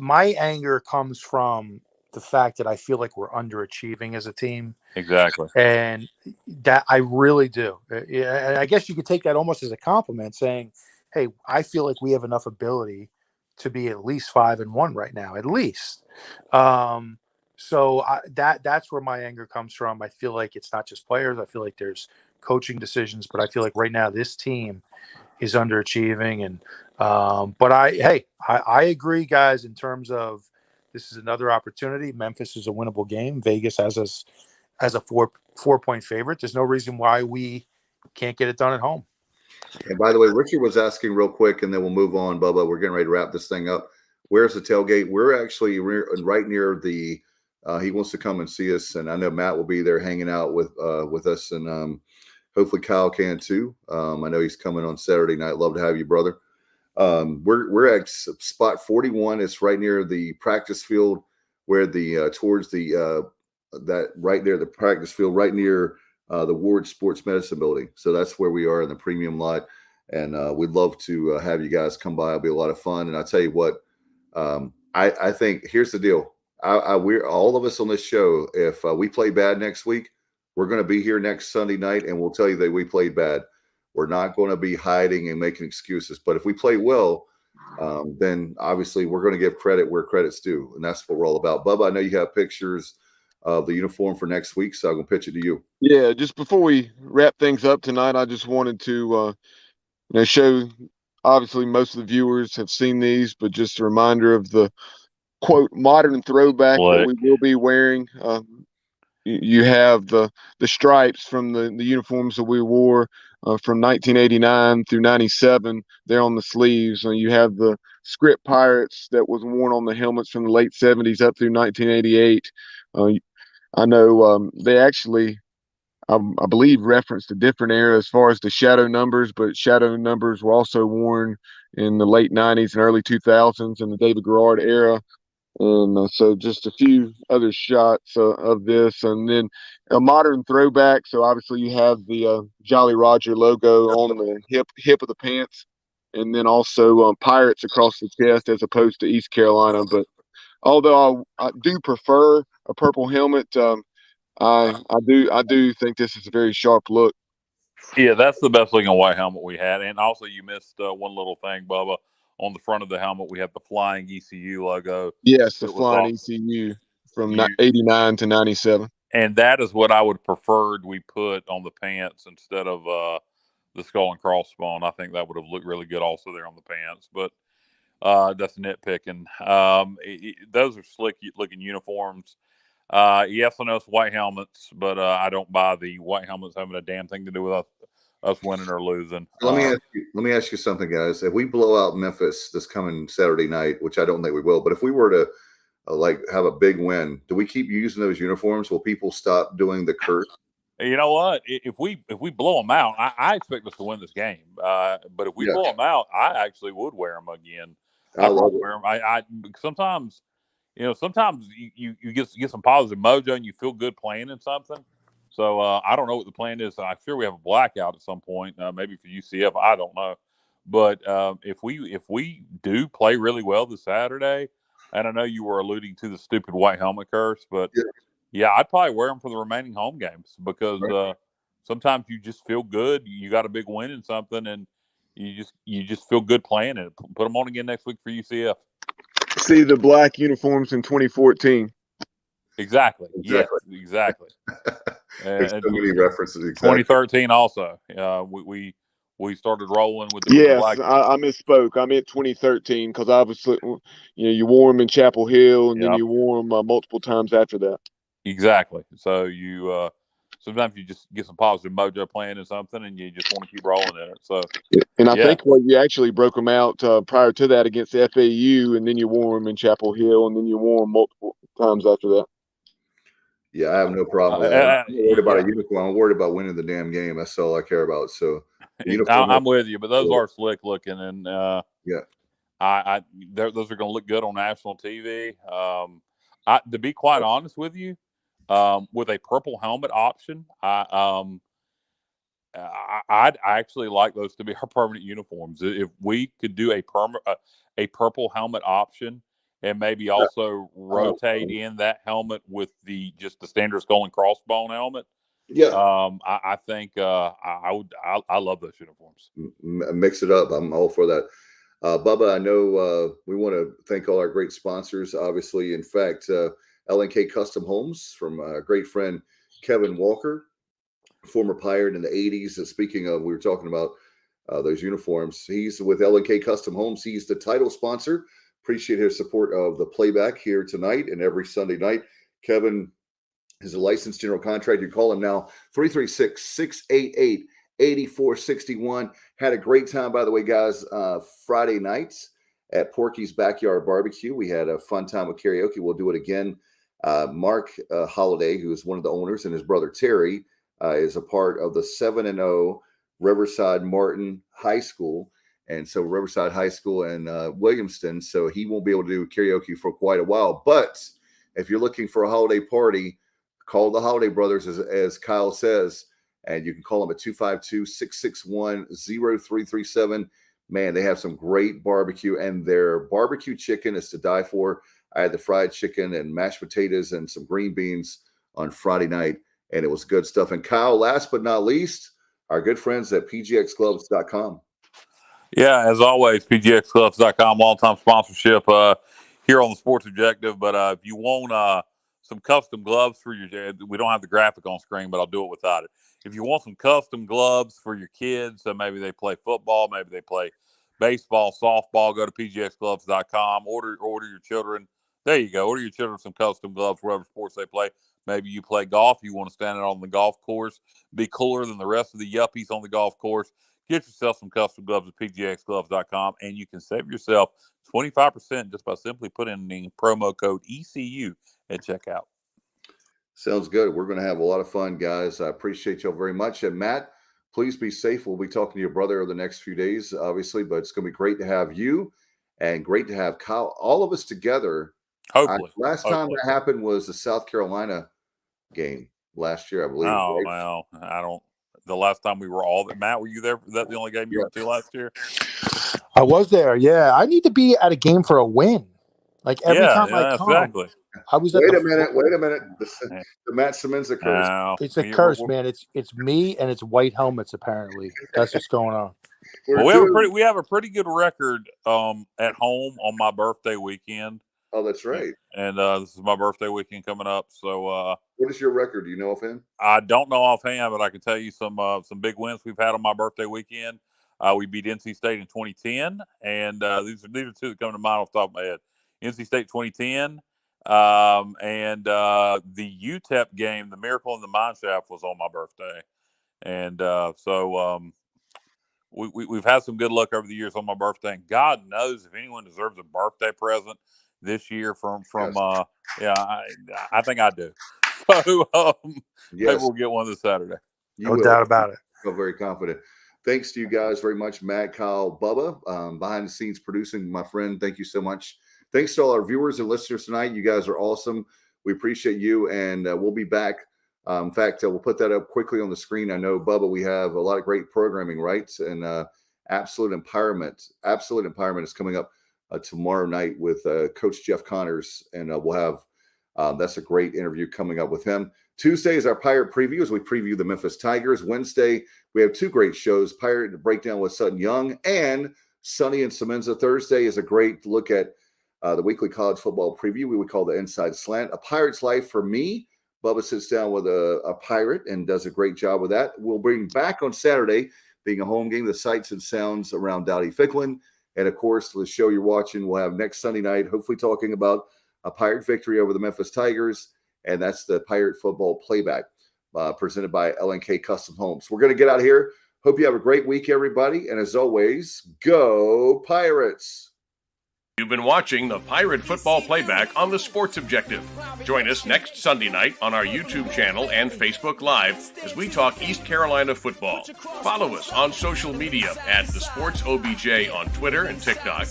Speaker 6: my anger comes from the fact that I feel like we're underachieving as a team.
Speaker 4: Exactly.
Speaker 6: And that I really do. I guess you could take that almost as a compliment, saying, hey, I feel like we have enough ability to be at least 5-1 right now, at least. So that's where my anger comes from. I feel like it's not just players. I feel like there's coaching decisions, but I feel like right now this team is underachieving. And but I agree, guys, in terms of this is another opportunity. Memphis is a winnable game. Vegas has us as a 4-point favorite. There's no reason why we can't get it done at home.
Speaker 3: And by the way, Richard was asking real quick, and then we'll move on, Bubba. We're getting ready to wrap this thing up. Where's the tailgate? We're actually right near the. He wants to come and see us, and I know Matt will be there hanging out with us, and hopefully Kyle can too. I know he's coming on Saturday night. Love to have you, brother. We're at spot 41. It's right near the practice field, where the towards the that right there, the practice field, right near the Ward Sports Medicine Building. So that's where we are in the premium lot, and we'd love to have you guys come by. It'll be a lot of fun. And I tell you what, I think here's the deal. We're all of us on this show. If we play bad next week, we're going to be here next Sunday night, and we'll tell you that we played bad. We're not going to be hiding and making excuses. But if we play well, then obviously we're going to give credit where credit's due, and that's what we're all about. Bubba, I know you have pictures of the uniform for next week, so I'm going to pitch it to you.
Speaker 5: Yeah, just before we wrap things up tonight, I just wanted to show. Obviously, most of the viewers have seen these, but just a reminder of the quote modern throwback that we will be wearing. You have the stripes from the uniforms that we wore from 1989 through 97 there on the sleeves. And you have the script Pirates that was worn on the helmets from the late 70s up through 1988. I know they actually, I believe, referenced a different era as far as the shadow numbers, but shadow numbers were also worn in the late 90s and early 2000s in the David Garrard era. And so just a few other shots of this, and then a modern throwback. So obviously you have the Jolly Roger logo on the hip of the pants, and then also Pirates across the chest as opposed to East Carolina. But although I do prefer a purple helmet, I do think this is a very sharp look.
Speaker 4: Yeah, that's the best looking white helmet we had. And also you missed one little thing, Bubba. On the front of the helmet, we have the Flying ECU logo.
Speaker 5: Yes, the Flying ECU from 89 to 97.
Speaker 4: And that is what I would preferred we put on the pants instead of the skull and crossbone. I think that would have looked really good also there on the pants. But that's nitpicking. Those are slick looking uniforms. Yes, I know it's white helmets, but I don't buy the white helmets having a damn thing to do with us winning or losing.
Speaker 3: Let me ask you something, guys. If we blow out Memphis this coming Saturday night, which I don't think we will, but if we were to have a big win, do we keep using those uniforms? Will people stop doing the curse?
Speaker 4: You know what? If we blow them out, I expect us to win this game. But if we blow them out, I actually would wear them again. I love wear them. I sometimes, sometimes you get some positive mojo and you feel good playing in something. So I don't know what the plan is. I'm sure we have a blackout at some point, maybe for UCF. I don't know. But if we do play really well this Saturday, and I know you were alluding to the stupid white helmet curse, but yeah, I'd probably wear them for the remaining home games because sometimes you just feel good. You got a big win in something, and you just feel good playing it. Put them on again next week for UCF.
Speaker 5: See the black uniforms in 2014.
Speaker 4: Exactly. Yes, exactly.
Speaker 3: There's so many references.
Speaker 4: Exactly. 2013 also. We started rolling with the black.
Speaker 5: I misspoke. I meant 2013 because obviously, you wore them in Chapel Hill, and then you wore them multiple times after that.
Speaker 4: Exactly. So you sometimes you just get some positive mojo playing in something, and you just want to keep rolling in it. So,
Speaker 5: and I think you actually broke them out prior to that against FAU, and then you wore them in Chapel Hill, and then you wore them multiple times after that.
Speaker 3: Yeah, I have no problem with that. I'm not worried about a uniform. I'm worried about winning the damn game. That's all I care about. So,
Speaker 4: I'm with you, but those are slick looking, and those are going to look good on national TV. To be quite honest with you, with a purple helmet option, I'd actually like those to be our permanent uniforms. If we could do a purple helmet option, and maybe also rotate in that helmet with the standard skull and crossbone helmet. Yeah, I think I love those uniforms.
Speaker 3: Mix it up. I'm all for that. Bubba, I know we want to thank all our great sponsors. Obviously, in fact, L&K Custom Homes from a great friend Kevin Walker, former Pirate in the 80s. Speaking of, we were talking about those uniforms. He's with L&K Custom Homes. He's the title sponsor. Appreciate his support of the Playback here tonight and every Sunday night. Kevin is a licensed general contractor. You call him now, 336-688-8888. 84-61. Had a great time, by the way, guys. Friday nights at Porky's Backyard Barbecue. We had a fun time with karaoke. We'll do it again. Mark Holliday, who is one of the owners, and his brother Terry is a part of the 7-0 Riverside Martin High School. And so Riverside High School and Williamston. So he won't be able to do karaoke for quite a while. But if you're looking for a holiday party, call the Holiday Brothers, as Kyle says, and you can call them at 252-661-0337. Man, they have some great barbecue, and their barbecue chicken is to die for. I had the fried chicken and mashed potatoes and some green beans on Friday night, and it was good stuff. And Kyle, last but not least, our good friends at pgxgloves.com.
Speaker 4: Yeah, as always, pgxgloves.com, long-time sponsorship here on the Sports Objective. But if you want some custom gloves for your, we don't have the graphic on screen, but I'll do it without it. If you want some custom gloves for your kids, so maybe they play football, maybe they play baseball, softball, go to pgxgloves.com. Order your children. There you go. Order your children some custom gloves, whatever sports they play. Maybe you play golf. You want to stand out on the golf course, be cooler than the rest of the yuppies on the golf course. Get yourself some custom gloves at pgxgloves.com, and you can save yourself 25% just by simply putting in the promo code ECU at checkout.
Speaker 3: Sounds good. We're going to have a lot of fun, guys. I appreciate y'all very much. And Matt, please be safe. We'll be talking to your brother over the next few days, obviously, but it's going to be great to have you and great to have Kyle, all of us together.
Speaker 4: Hopefully.
Speaker 3: Last time that happened was the South Carolina game last year, I believe.
Speaker 4: Oh,
Speaker 3: right?
Speaker 4: no, I don't. The last time we were all there, Matt, were you there? Was that the only game you went to last year?
Speaker 6: I was there. Yeah, I need to be at a game for a win. Like every time I come,
Speaker 4: exactly.
Speaker 6: I was at
Speaker 3: Wait a minute. The Matt Simmons curse.
Speaker 4: No,
Speaker 6: it's a curse, man. It's me and it's white helmets. Apparently, that's what's going on.
Speaker 4: Well, we have a pretty good record at home on my birthday weekend.
Speaker 3: Oh, that's right.
Speaker 4: And this is my birthday weekend coming up. So,
Speaker 3: what is your record? Do you know offhand?
Speaker 4: I don't know offhand, but I can tell you some big wins we've had on my birthday weekend. We beat NC State in 2010, and these are two that come to mind off the top of my head. NC State 2010, and the UTEP game, the Miracle in the Mine Shaft, was on my birthday, and so we've had some good luck over the years on my birthday. And God knows if anyone deserves a birthday present this year from I think I do. So maybe we'll get one this Saturday.
Speaker 6: No doubt about it.
Speaker 3: I feel very confident. Thanks to you guys very much, Matt, Kyle, Bubba, behind the scenes producing, my friend. Thank you so much. Thanks to all our viewers and listeners tonight. You guys are awesome. We appreciate you, and we'll be back. In fact, we'll put that up quickly on the screen. I know, Bubba, we have a lot of great programming, right? And Absolute Empowerment is coming up tomorrow night with Coach Jeff Connors, and we'll have that's a great interview coming up with him. Tuesday is our Pirate preview as we preview the Memphis Tigers. Wednesday, we have two great shows, Pirate Breakdown with Sutton Young and Sonny and Semenza. Thursday is a great look at the weekly college football preview we would call the Inside Slant. A Pirate's Life for me. Bubba sits down with a Pirate and does a great job with that. We'll bring back on Saturday, being a home game, the sights and sounds around Dowdy-Ficklin. And, of course, the show you're watching we'll have next Sunday night, hopefully talking about a Pirate victory over the Memphis Tigers. And that's the Pirate Football Playback presented by LNK Custom Homes. We're going to get out of here. Hope you have a great week, everybody. And as always, go Pirates.
Speaker 1: You've been watching the Pirate Football Playback on the Sports Objective. Join us next Sunday night on our YouTube channel and Facebook Live as we talk East Carolina football. Follow us on social media at The Sports OBJ on Twitter and TikTok,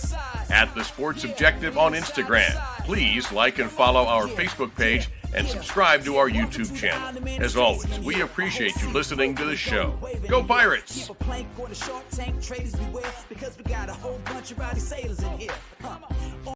Speaker 1: at The Sports Objective on Instagram. Please like and follow our Facebook page and subscribe to our YouTube channel. As always, we appreciate you listening to the show. Go Pirates!